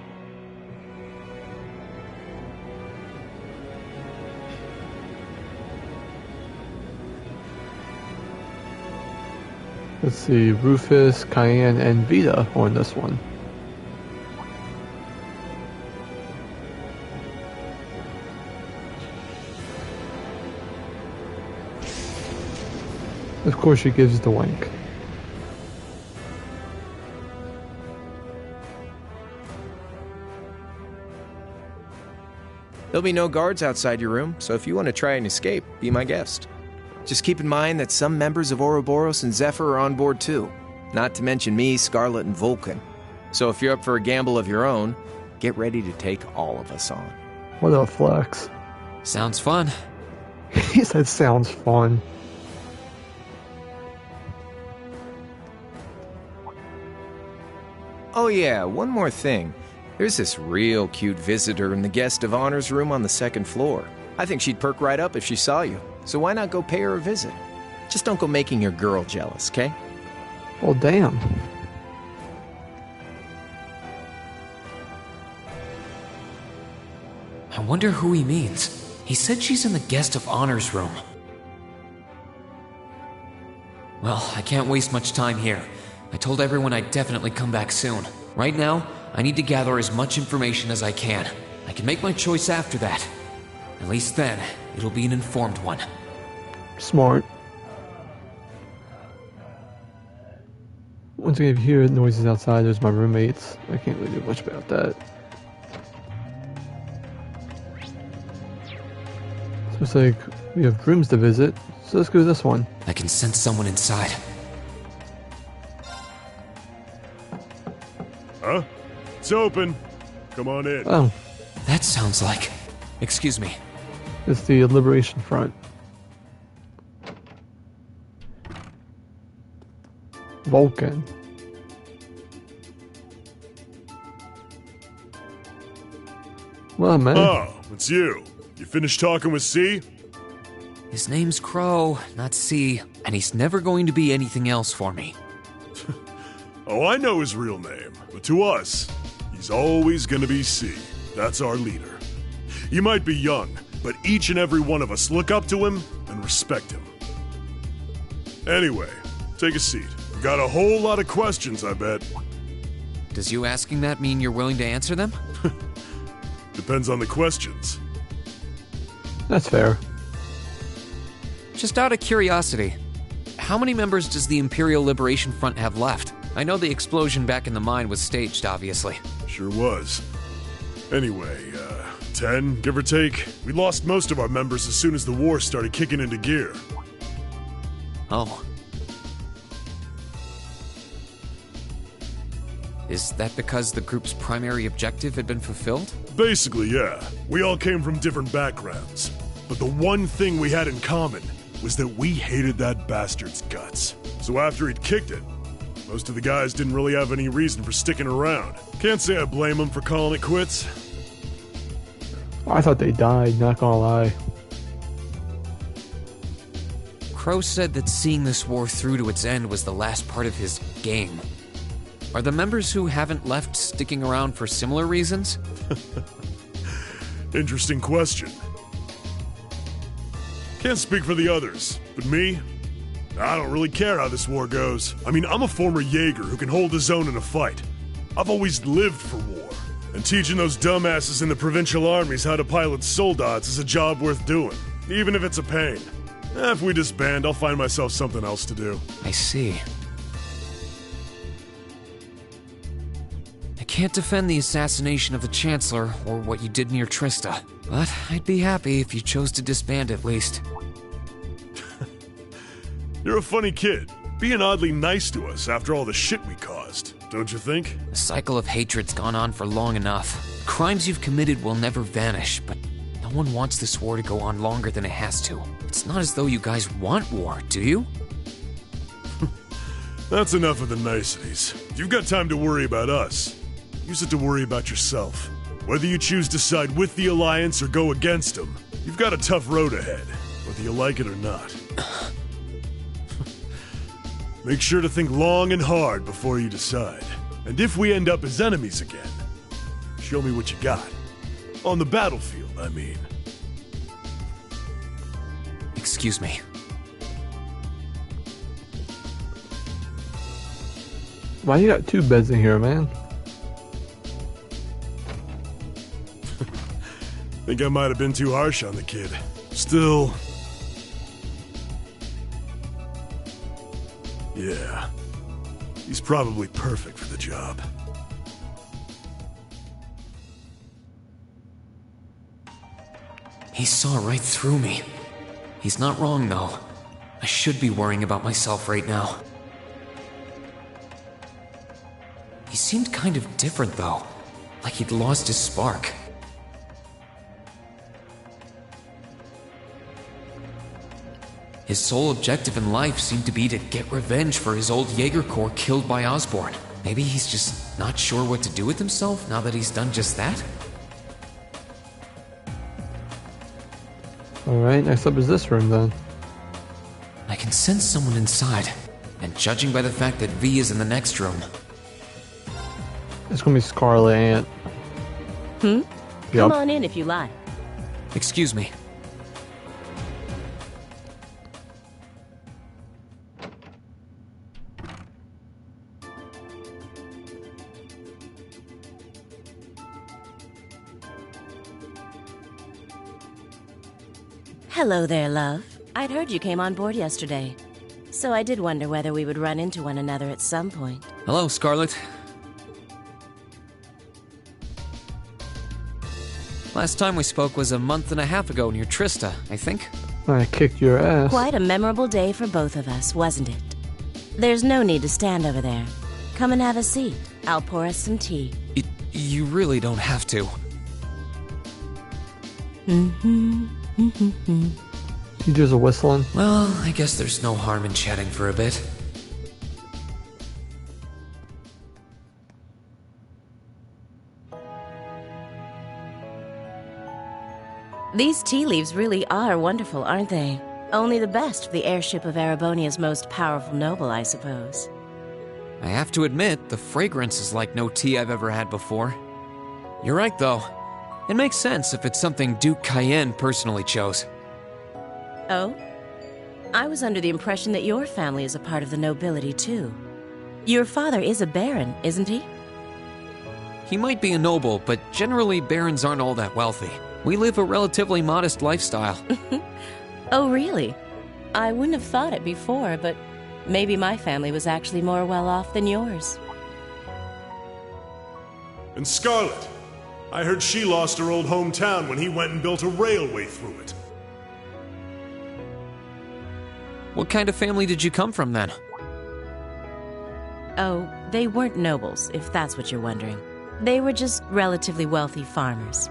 Let's see, Rufus, Cayenne, and Vita on this one. Of course she gives the wink. There'll be no guards outside your room, so if you want to try and escape, be my guest. Just keep in mind that some members of Ouroboros and Zephyr are on board too. Not to mention me, Scarlet, and Vulcan. So if you're up for a gamble of your own, get ready to take all of us on. What a flex. Sounds fun. He said sounds fun. Oh yeah, one more thing. There's this real cute visitor in the guest of honors room on the second floor. I think she'd perk right up if she saw you, so why not go pay her a visit? Just don't go making your girl jealous, okay? Well, damn. I wonder who he means. He said she's in the guest of honors room. Well, I can't waste much time here. I told everyone I'd definitely come back soon. Right now, I need to gather as much information as I can. I can make my choice after that. At least then, it'll be an informed one. Smart. Once again, if you hear noises outside, there's my roommates. I can't really do much about that. So it's like, we have rooms to visit, so let's go to this one. I can sense someone inside. Huh? It's open. Come on in. Oh. That sounds like... Excuse me. It's the Liberation Front. Vulcan. Well, man. Oh, it's you. You finished talking with C? His name's Crow, not C, and he's never going to be anything else for me. Oh, I know his real name, but to us, he's always gonna be C. That's our leader. You might be young, but each and every one of us look up to him and respect him. Anyway, take a seat. We've got a whole lot of questions, I bet. Does you asking that mean you're willing to answer them? Depends on the questions. That's fair. Just out of curiosity, how many members does the Imperial Liberation Front have left? I know the explosion back in the mine was staged, obviously. Sure was. Anyway, 10, give or take. We lost most of our members as soon as the war started kicking into gear. Oh. Is that because the group's primary objective had been fulfilled? Basically, yeah. We all came from different backgrounds. But the one thing we had in common was that we hated that bastard's guts. So after he'd kicked it, most of the guys didn't really have any reason for sticking around. Can't say I blame them for calling it quits. I thought they died, not gonna lie. Crow said that seeing this war through to its end was the last part of his game. Are the members who haven't left sticking around for similar reasons? Interesting question. Can't speak for the others, but me? I don't really care how this war goes. I mean, I'm a former Jaeger who can hold his own in a fight. I've always lived for war, and teaching those dumbasses in the provincial armies how to pilot soldats is a job worth doing, even if it's a pain. If we disband, I'll find myself something else to do. I see. I can't defend the assassination of the Chancellor or what you did near Trista, but I'd be happy if you chose to disband at least. You're a funny kid, being oddly nice to us after all the shit we caused, don't you think? The cycle of hatred's gone on for long enough. Crimes you've committed will never vanish, but no one wants this war to go on longer than it has to. It's not as though you guys want war, do you? That's enough of the niceties. You've got time to worry about us. Use it to worry about yourself. Whether you choose to side with the Alliance or go against them, you've got a tough road ahead, whether you like it or not. Make sure to think long and hard before you decide. And if we end up as enemies again, show me what you got. On the battlefield, I mean. Excuse me. Why you got two beds in here, man? Think I might have been too harsh on the kid. Still... yeah. He's probably perfect for the job. He saw right through me. He's not wrong, though. I should be worrying about myself right now. He seemed kind of different, though. Like he'd lost his spark. His sole objective in life seemed to be to get revenge for his old Jaeger Corps killed by Osborn. Maybe he's just not sure what to do with himself now that he's done just that? Alright, next up is this room then. I can sense someone inside, and judging by the fact that V is in the next room... It's gonna be Scarlet Ant. Come Yup. on in if you like. Excuse me. Hello there, love. I'd heard you came on board yesterday, so I did wonder whether we would run into one another at some point. Hello, Scarlet. Last time we spoke was a month and a half ago near Trista, I think. I kicked your ass. Quite a memorable day for both of us, wasn't it? There's no need to stand over there. Come and have a seat. I'll pour us some tea. You really don't have to. You just whistling? Well, I guess there's no harm in chatting for a bit. These tea leaves really are wonderful, aren't they? Only the best for the airship of Erebonia's most powerful noble, I suppose. I have to admit, the fragrance is like no tea I've ever had before. You're right, though. It makes sense if it's something Duke Cayenne personally chose. Oh? I was under the impression that your family is a part of the nobility, too. Your father is a baron, isn't he? He might be a noble, but generally barons aren't all that wealthy. We live a relatively modest lifestyle. Oh, really? I wouldn't have thought it before, but maybe my family was actually more well off than yours. And Scarlet, I heard she lost her old hometown when he went and built a railway through it. What kind of family did you come from, then? Oh, they weren't nobles, if that's what you're wondering. They were just relatively wealthy farmers.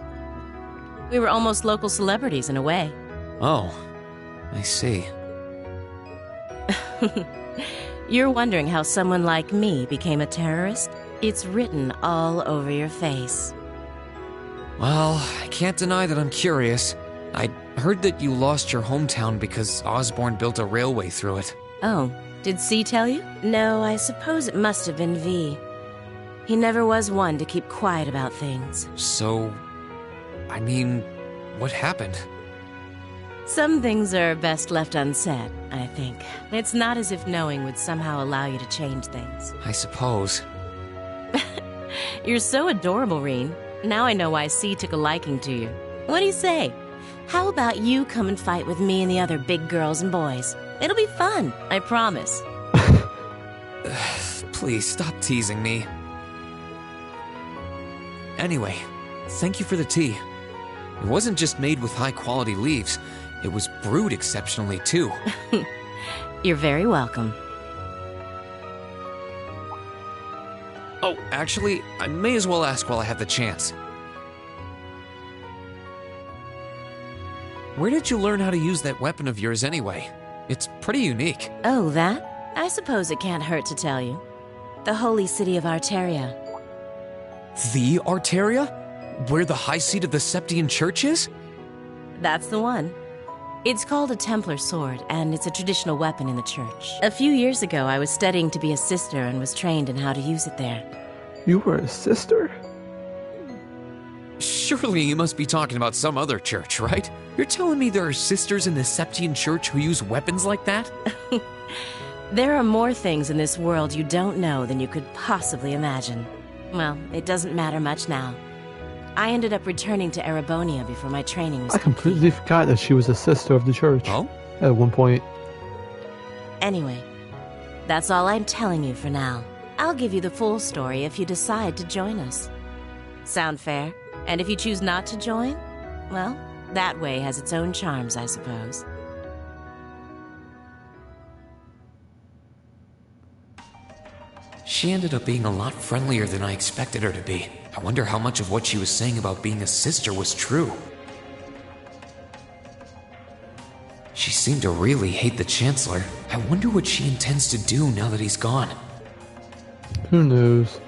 We were almost local celebrities in a way. Oh, I see. You're wondering how someone like me became a terrorist? It's written all over your face. Well, I can't deny that I'm curious. I'd I heard that you lost your hometown because Osborne built a railway through it. Oh, did C tell you? No, I suppose it must have been V. He never was one to keep quiet about things. So, I mean, what happened? Some things are best left unsaid, I think. It's not as if knowing would somehow allow you to change things. I suppose. You're so adorable, Reen. Now I know why C took a liking to you. What do you say? How about you come and fight with me and the other big girls and boys? It'll be fun, I promise. Please, stop teasing me. Anyway, thank you for the tea. It wasn't just made with high-quality leaves. It was brewed exceptionally, too. You're very welcome. Oh, actually, I may as well ask while I have the chance. Where did you learn how to use that weapon of yours anyway? It's pretty unique. Oh, that? I suppose it can't hurt to tell you. The holy city of Arteria. The Arteria? Where the high seat of the Septian Church is? That's the one. It's called a Templar sword, and it's a traditional weapon in the church. A few years ago, I was studying to be a sister and was trained in how to use it there. You were a sister? Surely you must be talking about some other church, right? You're telling me there are sisters in the Septian Church who use weapons like that? There are more things in this world you don't know than you could possibly imagine. Well, it doesn't matter much now. I ended up returning to Erebonia before my training was I completely forgot that she was a sister of the church. Oh? At one point. Anyway, that's all I'm telling you for now. I'll give you the full story if you decide to join us. Sound fair? And if you choose not to join, well, that way has its own charms, I suppose. She ended up being a lot friendlier than I expected her to be. I wonder how much of what she was saying about being a sister was true. She seemed to really hate the Chancellor. I wonder what she intends to do now that he's gone. Who knows?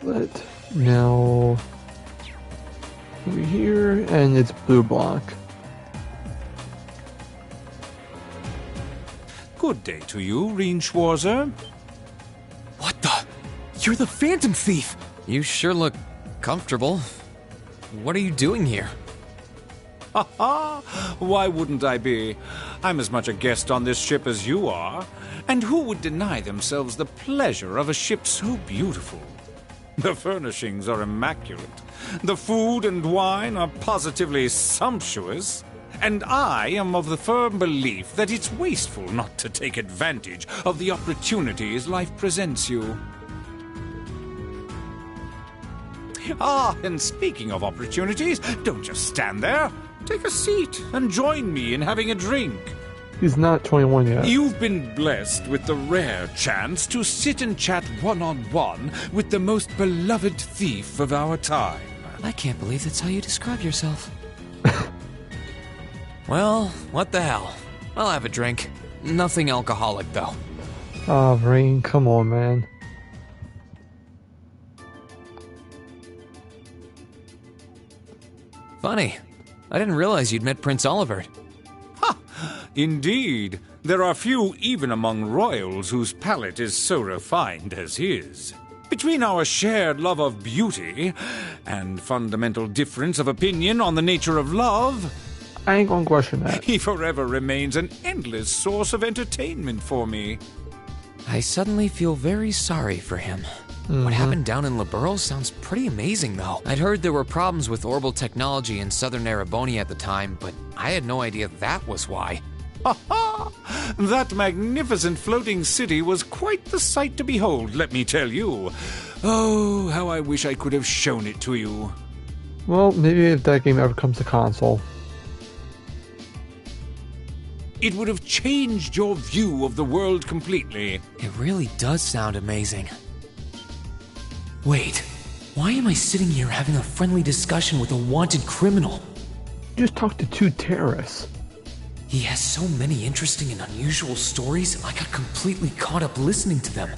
But now over here, and it's blue block. Good day to you, Reen Schwarzer. What the? You're the Phantom Thief! You sure look comfortable. What are you doing here? Ha ha! Why wouldn't I be? I'm as much a guest on this ship as you are. And who would deny themselves the pleasure of a ship so beautiful? The furnishings are immaculate. The food and wine are positively sumptuous. And I am of the firm belief that it's wasteful not to take advantage of the opportunities life presents you. Ah, and speaking of opportunities, don't just stand there. Take a seat and join me in having a drink. He's not 21 yet. You've been blessed with the rare chance to sit and chat one-on-one with the most beloved thief of our time. I can't believe that's how you describe yourself. Well, what the hell? I'll have a drink. Nothing alcoholic, though. Oh, Rain, come on, man. Funny. I didn't realize you'd met Prince Olivert. Ha! Indeed. There are few even among royals whose palate is so refined as his. Between our shared love of beauty and fundamental difference of opinion on the nature of love, I ain't gonna question that. he forever remains an endless source of entertainment for me. I suddenly feel very sorry for him. What happened down in Liberl sounds pretty amazing, though. I'd heard there were problems with orbital technology in southern Erebonia at the time, but I had no idea that was why. Ha ha! That magnificent floating city was quite the sight to behold, let me tell you. Oh, how I wish I could have shown it to you. Well, maybe if that game ever comes to console. It would have changed your view of the world completely. It really does sound amazing. Wait, why am I sitting here having a friendly discussion with a wanted criminal? You just talked to two terrorists. He has so many interesting and unusual stories, I got completely caught up listening to them.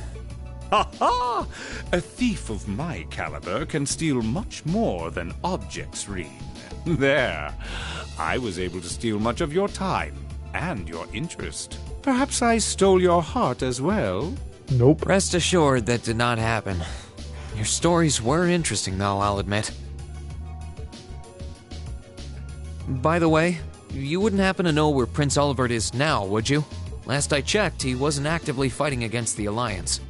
Ha ha! A thief of my caliber can steal much more than objects, Reen. There. I was able to steal much of your time and your interest. Perhaps I stole your heart as well? Nope. Rest assured that did not happen. Your stories were interesting, though, I'll admit. By the way, you wouldn't happen to know where Prince Olivert is now, would you? Last I checked, he wasn't actively fighting against the Alliance.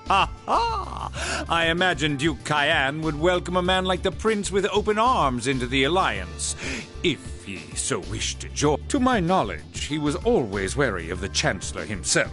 Ha ha! I imagine Duke Cayenne would welcome a man like the Prince with open arms into the Alliance, if he so wished to join. To my knowledge, he was always wary of the Chancellor himself.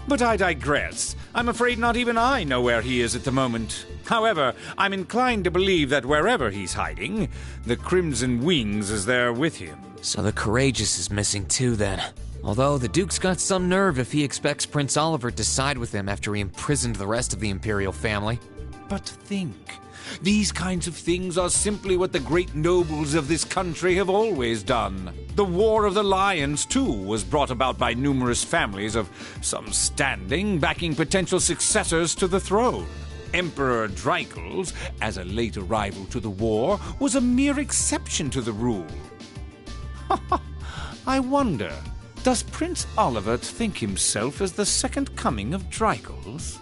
But I digress. I'm afraid not even I know where he is at the moment. However, I'm inclined to believe that wherever he's hiding, the Crimson Wings is there with him. So the Courageous is missing too, then. Although the Duke's got some nerve if he expects Prince Olivert to side with him after he imprisoned the rest of the Imperial family. But think, these kinds of things are simply what the great nobles of this country have always done. The War of the Lions, too, was brought about by numerous families of some standing backing potential successors to the throne. Emperor Dreikel's, as a late arrival to the war, was a mere exception to the rule. I wonder, does Prince Olivert think himself as the second coming of Dreikel's?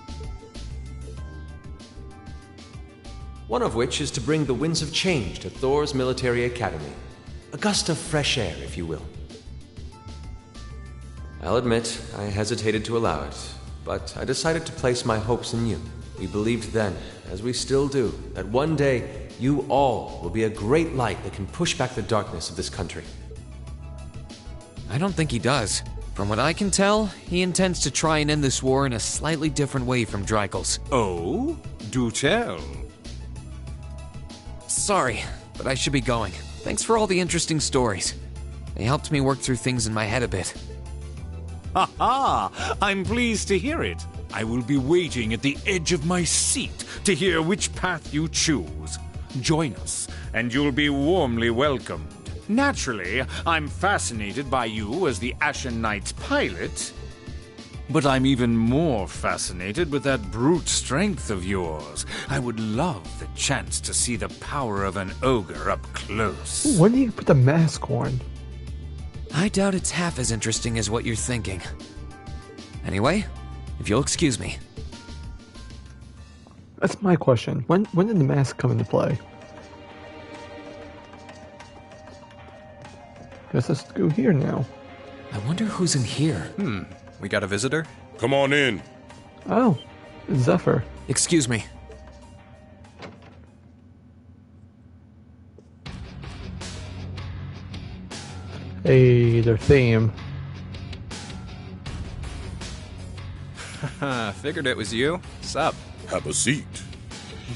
One of which is to bring the winds of change to Thor's military academy. A gust of fresh air, if you will. I'll admit, I hesitated to allow it, but I decided to place my hopes in you. We believed then, as we still do, that one day you all will be a great light that can push back the darkness of this country. I don't think he does. From what I can tell, he intends to try and end this war in a slightly different way from Dreikel's. Oh? Do tell. Sorry, but I should be going. Thanks for all the interesting stories. They helped me work through things in my head a bit. Ha ha! I'm pleased to hear it. I will be waiting at the edge of my seat to hear which path you choose. Join us, and you'll be warmly welcomed. Naturally, I'm fascinated by you as the Ashen Knight's pilot, but I'm even more fascinated with that brute strength of yours. I would love the chance to see the power of an ogre up close. When do you put the mask on? I doubt it's half as interesting as what you're thinking. Anyway, if you'll excuse me. That's my question. When did the mask come into play? Guess let's go here now. I wonder who's in here. We got a visitor? Come on in. Oh, it's Zephyr. Excuse me. Hey, their theme. Figured it was you. Sup? Have a seat.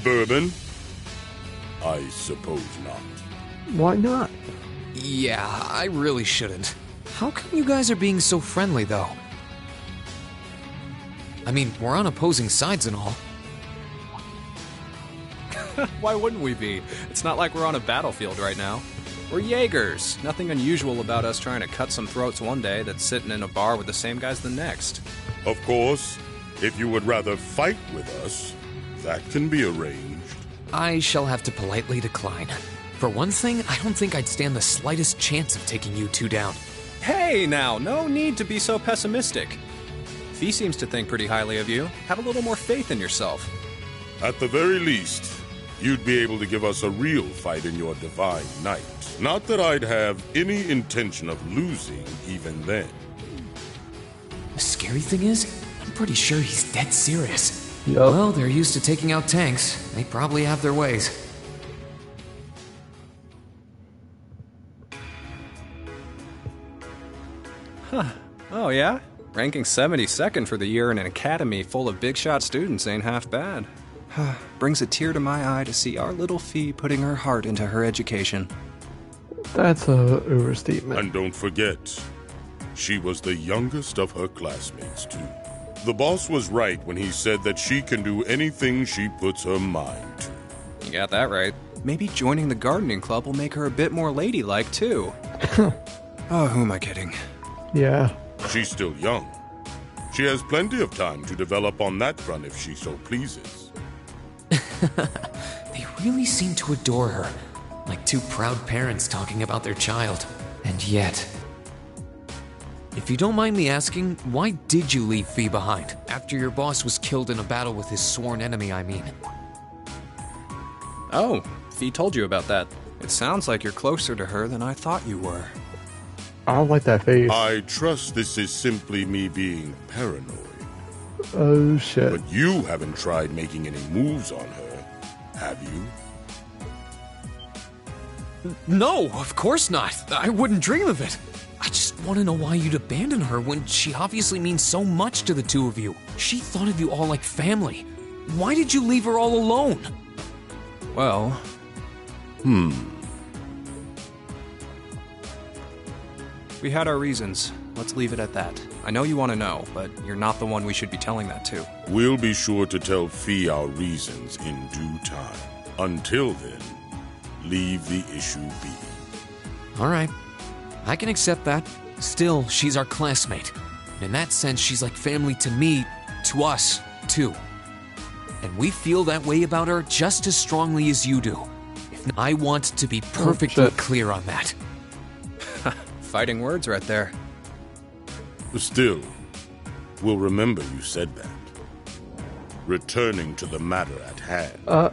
Bourbon? I suppose not. Why not? Yeah, I really shouldn't. How come you guys are being so friendly, though? I mean, we're on opposing sides and all. Why wouldn't we be? It's not like we're on a battlefield right now. We're Jaegers. Nothing unusual about us trying to cut some throats one day that's sitting in a bar with the same guys the next. Of course, if you would rather fight with us, that can be arranged. I shall have to politely decline. For one thing, I don't think I'd stand the slightest chance of taking you two down. Hey now, no need to be so pessimistic. Fee seems to think pretty highly of you. Have a little more faith in yourself. At the very least, you'd be able to give us a real fight in your divine night. Not that I'd have any intention of losing even then. The scary thing is, I'm pretty sure he's dead serious. Yep. Well, they're used to taking out tanks. They probably have their ways. Huh. Oh yeah? Ranking 72nd for the year in an academy full of big shot students ain't half bad. Brings a tear to my eye to see our little Fee putting her heart into her education. That's a overstatement. And don't forget, she was the youngest of her classmates, too. The boss was right when he said that she can do anything she puts her mind to. You got that right. Maybe joining the gardening club will make her a bit more ladylike, too. Oh, who am I kidding? Yeah. She's still young. She has plenty of time to develop on that front if she so pleases. They really seem to adore her, like two proud parents talking about their child. And yet... If you don't mind me asking, why did you leave Fee behind? After your boss was killed in a battle with his sworn enemy, I mean. Oh, Fee told you about that. It sounds like you're closer to her than I thought you were. I don't like that face. I trust this is simply me being paranoid. Oh, shit. But you haven't tried making any moves on her, have you? No, of course not. I wouldn't dream of it. I just want to know why you'd abandon her when she obviously means so much to the two of you. She thought of you all like family. Why did you leave her all alone? Well... We had our reasons. Let's leave it at that. I know you want to know, but you're not the one we should be telling that to. We'll be sure to tell Fee our reasons in due time. Until then, leave the issue be. All right. I can accept that. Still, she's our classmate. In that sense, she's like family to me, to us, too. And we feel that way about her just as strongly as you do. I want to be perfectly clear on that. Fighting words right there. Still, we'll remember you said that. Returning to the matter at hand.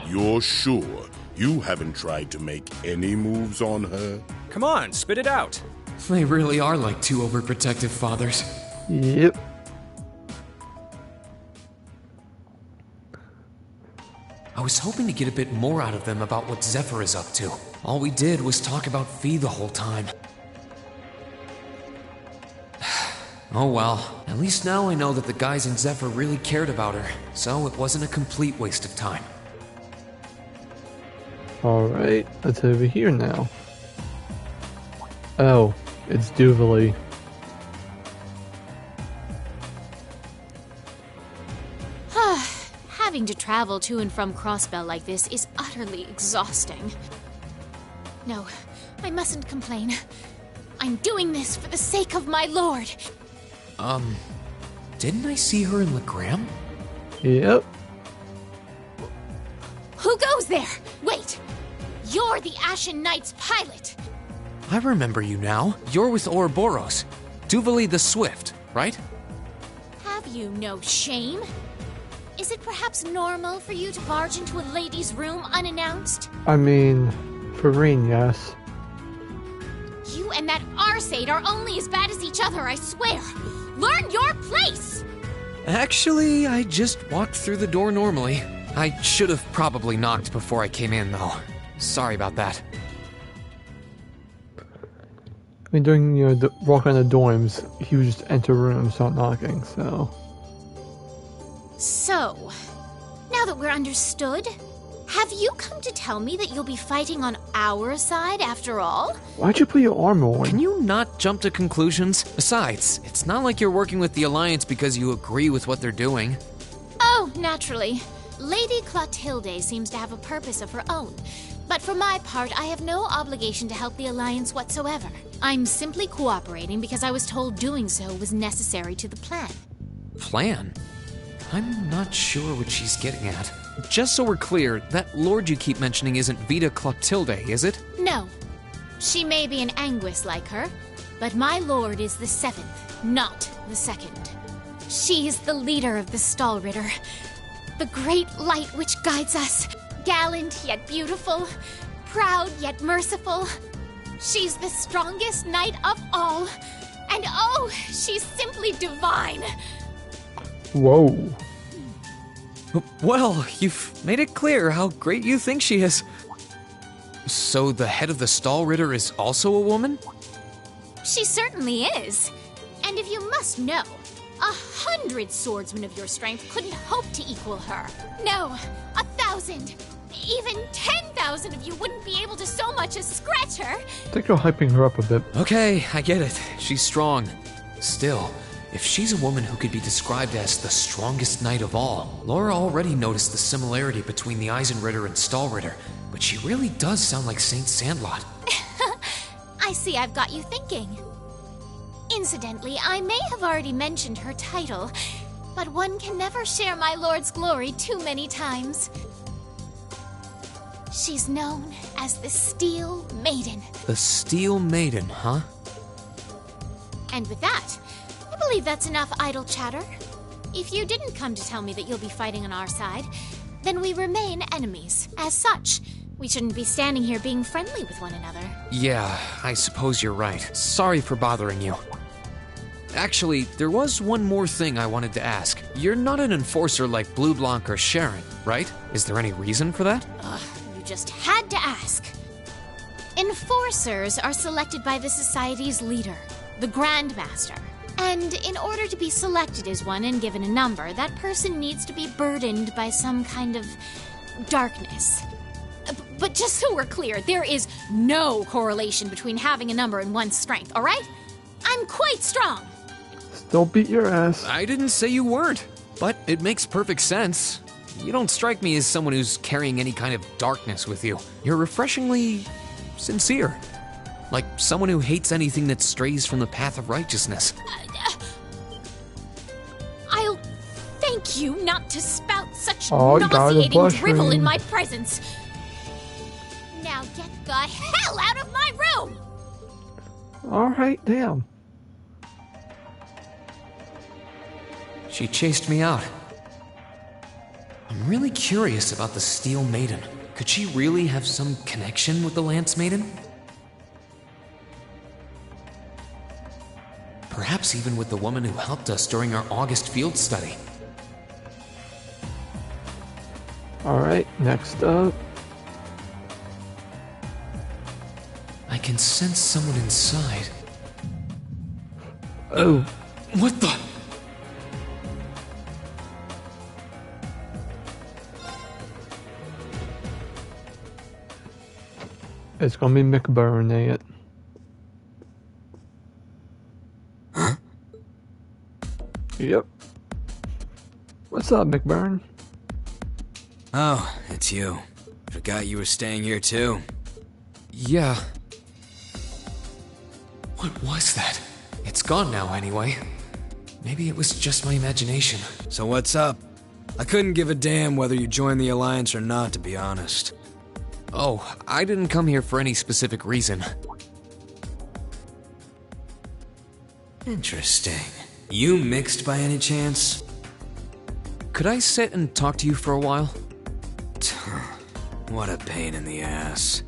You're sure you haven't tried to make any moves on her? Come on, spit it out. They really are like two overprotective fathers. Yep. I was hoping to get a bit more out of them about what Zephyr is up to. All we did was talk about Fee the whole time. Oh well, at least now I know that the guys in Zephyr really cared about her, so it wasn't a complete waste of time. Alright, let's head over here now. Oh, it's Duvally. Having to travel to and from Crossbell like this is utterly exhausting. No, I mustn't complain. I'm doing this for the sake of my lord. Didn't I see her in Legram? Yep. Who goes there? Wait! You're the Ashen Knight's pilot! I remember you now. You're with Ouroboros. Duvally the Swift, right? Have you no shame? Is it perhaps normal for you to barge into a lady's room unannounced? I mean, for Rain, yes. You and that Arseid are only as bad as each other, I swear! Learn your place! Actually, I just walked through the door normally. I should have probably knocked before I came in, though. Sorry about that. I mean, during, walking on the dorms, he would just enter rooms, start knocking, so... So, now that we're understood, have you come to tell me that you'll be fighting on our side after all? Why'd you put your armor on? Can you not jump to conclusions? Besides, it's not like you're working with the Alliance because you agree with what they're doing. Oh, naturally. Lady Clotilde seems to have a purpose of her own. But for my part, I have no obligation to help the Alliance whatsoever. I'm simply cooperating because I was told doing so was necessary to the plan. Plan? I'm not sure what she's getting at. Just so we're clear, that lord you keep mentioning isn't Vita Clotilde, is it? No. She may be an Anguis like her, but my lord is the 7th, not the 2nd. She is the leader of the Stahlritter, the great light which guides us, gallant yet beautiful, proud yet merciful. She's the strongest knight of all, and oh, she's simply divine. Whoa. Well, you've made it clear how great you think she is. So the head of the Stahlritter is also a woman? She certainly is. And if you must know, 100 swordsmen of your strength couldn't hope to equal her. No, 1,000, even 10,000 of you wouldn't be able to so much as scratch her. I think you're hyping her up a bit. Okay, I get it. She's strong. Still, if she's a woman who could be described as the strongest knight of all, Laura already noticed the similarity between the Eisenritter and Stahlritter, but she really does sound like Saint Sandlot. I see I've got you thinking. Incidentally, I may have already mentioned her title, but one can never share my lord's glory too many times. She's known as the Steel Maiden. The Steel Maiden, huh? And with that, I believe that's enough idle chatter. If you didn't come to tell me that you'll be fighting on our side, then we remain enemies. As such, we shouldn't be standing here being friendly with one another. Yeah, I suppose you're right. Sorry for bothering you. Actually, there was one more thing I wanted to ask. You're not an enforcer like Blue Blanc or Sharon, right? Is there any reason for that? You just had to ask. Enforcers are selected by the society's leader, the Grandmaster. And in order to be selected as one and given a number, that person needs to be burdened by some kind of darkness. But just so we're clear, there is no correlation between having a number and one's strength, alright? I'm quite strong. Don't beat your ass. I didn't say you weren't, but it makes perfect sense. You don't strike me as someone who's carrying any kind of darkness with you. You're refreshingly sincere. Like someone who hates anything that strays from the path of righteousness. I'll thank you not to spout such nauseating drivel in my presence. Now get the hell out of my room! Alright, damn. She chased me out. I'm really curious about the Steel Maiden. Could she really have some connection with the Lance Maiden? Perhaps even with the woman who helped us during our August field study. Alright, next up. I can sense someone inside. Oh. What the? It's gonna be McBurn, ain't it? Huh? Yep. What's up, McBurn? Oh, it's you. Forgot you were staying here too. Yeah. What was that? It's gone now anyway. Maybe it was just my imagination. So what's up? I couldn't give a damn whether you joined the Alliance or not, to be honest. Oh, I didn't come here for any specific reason. Interesting. You mixed by any chance? Could I sit and talk to you for a while? What a pain in the ass.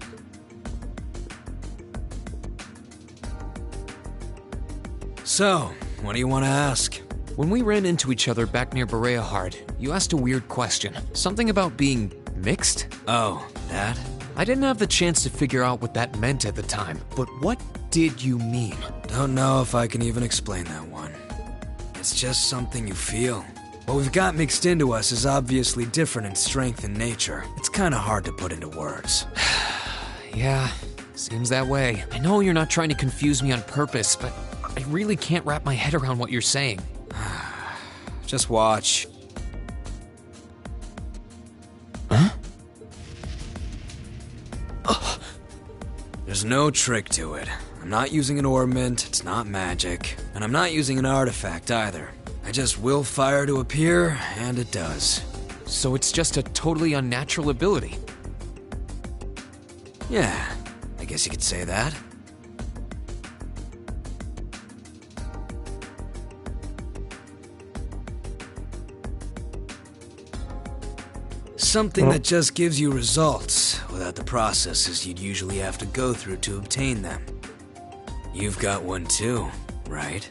So, what do you want to ask? When we ran into each other back near Bereahard, you asked a weird question. Something about being mixed? Oh, that? I didn't have the chance to figure out what that meant at the time, but what did you mean? Don't know if I can even explain that one. It's just something you feel. What we've got mixed into us is obviously different in strength and nature. It's kinda hard to put into words. Yeah, seems that way. I know you're not trying to confuse me on purpose, but I really can't wrap my head around what you're saying. Just watch. Huh? There's no trick to it. I'm not using an ornament, it's not magic, and I'm not using an artifact either. I just will fire to appear, and it does. So it's just a totally unnatural ability? Yeah, I guess you could say that. Something that just gives you results, without the processes you'd usually have to go through to obtain them. You've got one too, right?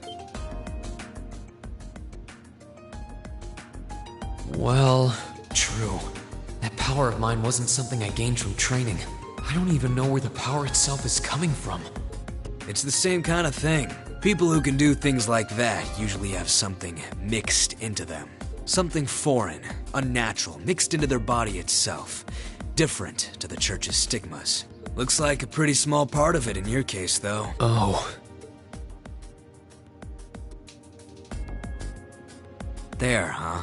Well, true. That power of mine wasn't something I gained from training. I don't even know where the power itself is coming from. It's the same kind of thing. People who can do things like that usually have something mixed into them. Something foreign, unnatural, mixed into their body itself. Different to the church's stigmas. Looks like a pretty small part of it in your case, though. Oh. There, huh?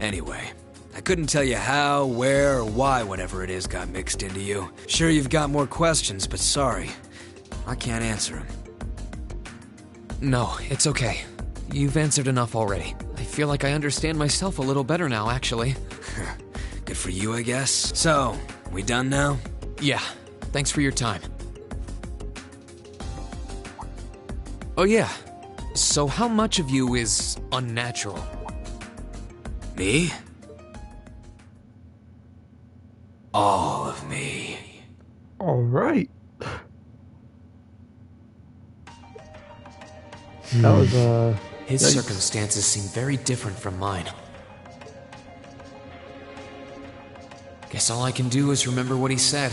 Anyway, I couldn't tell you how, where, or why whatever it is got mixed into you. Sure, you've got more questions, but sorry. I can't answer them. No, it's okay. You've answered enough already. I feel like I understand myself a little better now, actually. Good for you, I guess. So, we done now? Yeah, thanks for your time. Oh yeah, so how much of you is unnatural? Me? All of me. Alright. That was, His yikes. circumstances seem very different from mine. Guess all I can do is remember what he said.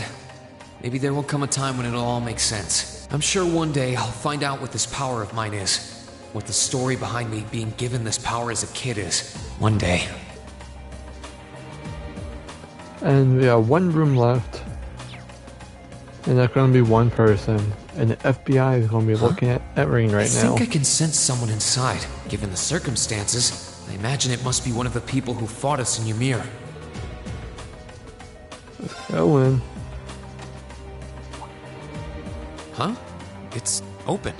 Maybe there will come a time when it'll all make sense. I'm sure one day I'll find out what this power of mine is. What the story behind me being given this power as a kid is. One day. And we have one room left. And that's gonna be one person. And the FBI is gonna be looking at Rain right now. I think I can sense someone inside. Given the circumstances, I imagine it must be one of the people who fought us in Ymir. Let's go in. Huh? It's open.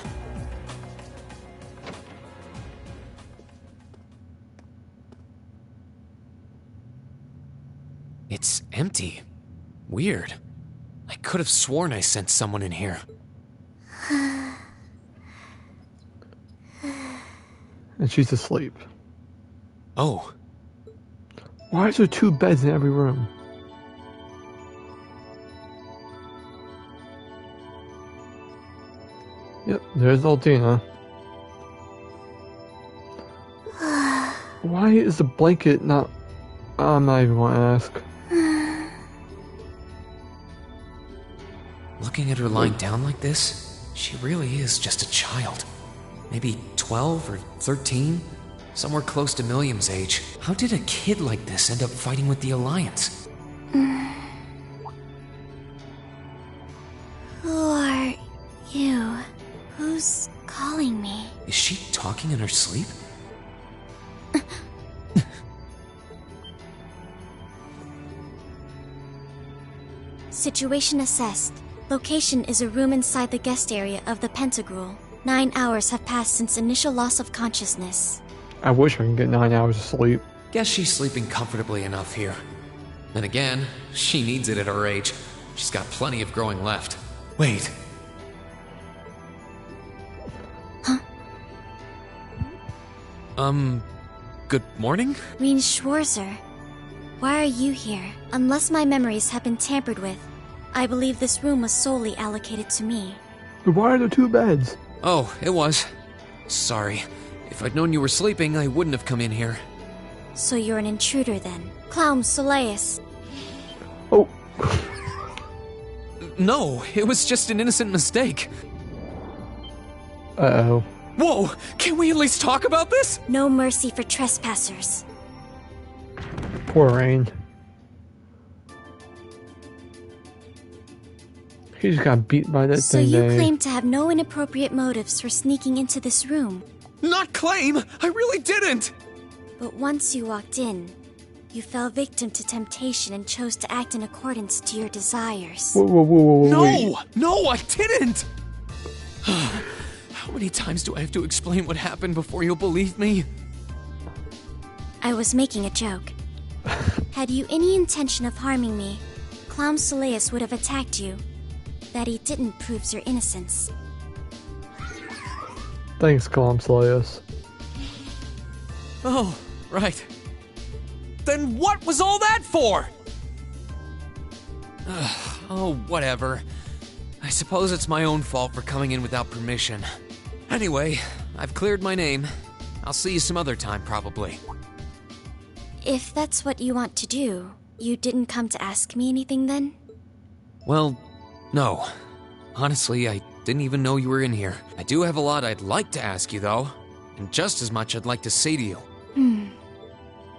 It's empty. Weird. I could have sworn I sensed someone in here. And she's asleep. Oh. Why is there 2 beds in every room? Yep, there's Altina. Why is the blanket not... I'm not even going to ask. Looking at her lying down like this, she really is just a child. Maybe 12 or 13? Somewhere close to Milliam's age. How did a kid like this end up fighting with the Alliance? Who are you? Who's calling me? Is she talking in her sleep? Situation assessed. Location is a room inside the guest area of the Pantagruel. 9 hours have passed since initial loss of consciousness. I wish I could get 9 hours of sleep. Guess she's sleeping comfortably enough here. Then again, she needs it at her age. She's got plenty of growing left. Wait. Huh? Good morning? Reen Schwarzer. Why are you here? Unless my memories have been tampered with, I believe this room was solely allocated to me. But why are there 2 beds? Oh, it was. Sorry. If I'd known you were sleeping, I wouldn't have come in here. So you're an intruder then? Clown Soleus. Oh. No, it was just an innocent mistake. Uh-oh. Whoa! Can we at least talk about this? No mercy for trespassers. Poor Rain. He just got beat by that So thing. you claim to have no inappropriate motives for sneaking into this room. Not claim! I really didn't! But once you walked in, you fell victim to temptation and chose to act in accordance to your desires. Whoa, No! wait. No, I didn't! How many times do I have to explain what happened before you'll believe me? I was making a joke. Had you any intention of harming me, Clown Soleus would have attacked you. That he didn't proves your innocence. Thanks, Calm Slayus. Oh, right. Then what was all that for? Oh, whatever. I suppose it's my own fault for coming in without permission. Anyway, I've cleared my name. I'll see you some other time, probably. If that's what you want to do, you didn't come to ask me anything then? Well, no. Honestly, I didn't even know you were in here. I do have a lot I'd like to ask you, though. And just as much I'd like to say to you.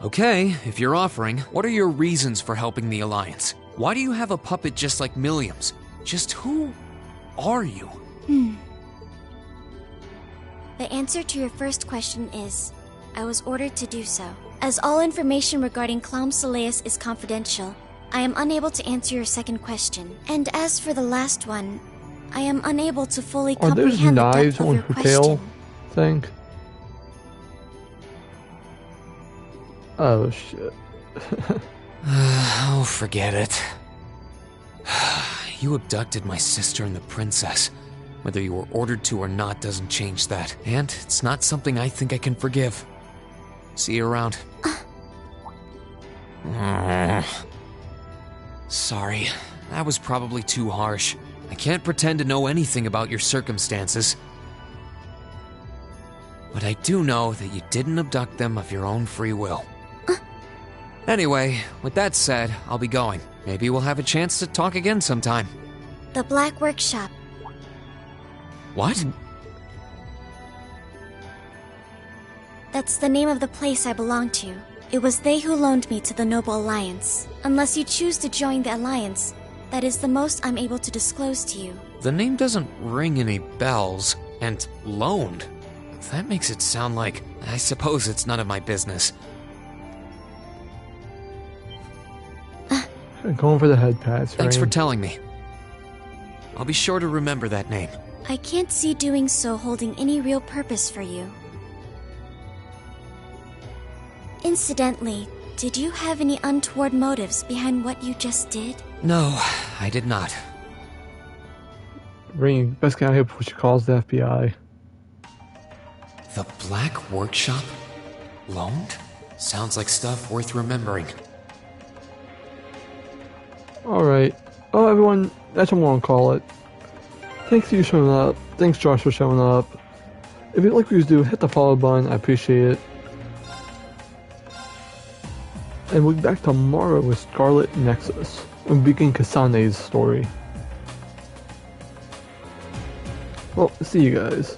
Okay, if you're offering, what are your reasons for helping the Alliance? Why do you have a puppet just like Milliam's? Just who are you? The answer to your first question is, I was ordered to do so. As all information regarding Clown Soleus is confidential, I am unable to answer your second question. And as for the last one, I am unable to fully Are there comprehend the knives depth of on your her question. tail? think. Oh shit. Oh, forget it. You abducted my sister and the princess. Whether you were ordered to or not doesn't change that. And it's not something I think I can forgive. See you around. Sorry, that was probably too harsh. I can't pretend to know anything about your circumstances. But I do know that you didn't abduct them of your own free will. Anyway, with that said, I'll be going. Maybe we'll have a chance to talk again sometime. The Black Workshop. What? That's the name of the place I belong to. It was they who loaned me to the Noble Alliance. Unless you choose to join the Alliance, that is the most I'm able to disclose to you. The name doesn't ring any bells, and loaned. That makes it sound like, I suppose it's none of my business. Going for the head pats. Thanks for telling me. I'll be sure to remember that name. I can't see doing so holding any real purpose for you. Incidentally, did you have any untoward motives behind what you just did? No, I did not. Ring, best get out of here before she calls the FBI. The Black Workshop? Loaned? Sounds like stuff worth remembering. Alright. Oh, everyone, that's what I'm going to call it. Thanks for you showing up. Thanks, Josh, for showing up. If you like what you do, hit the follow button. I appreciate it. And we'll be back tomorrow with Scarlet Nexus and begin Kasane's story. Well, see you guys.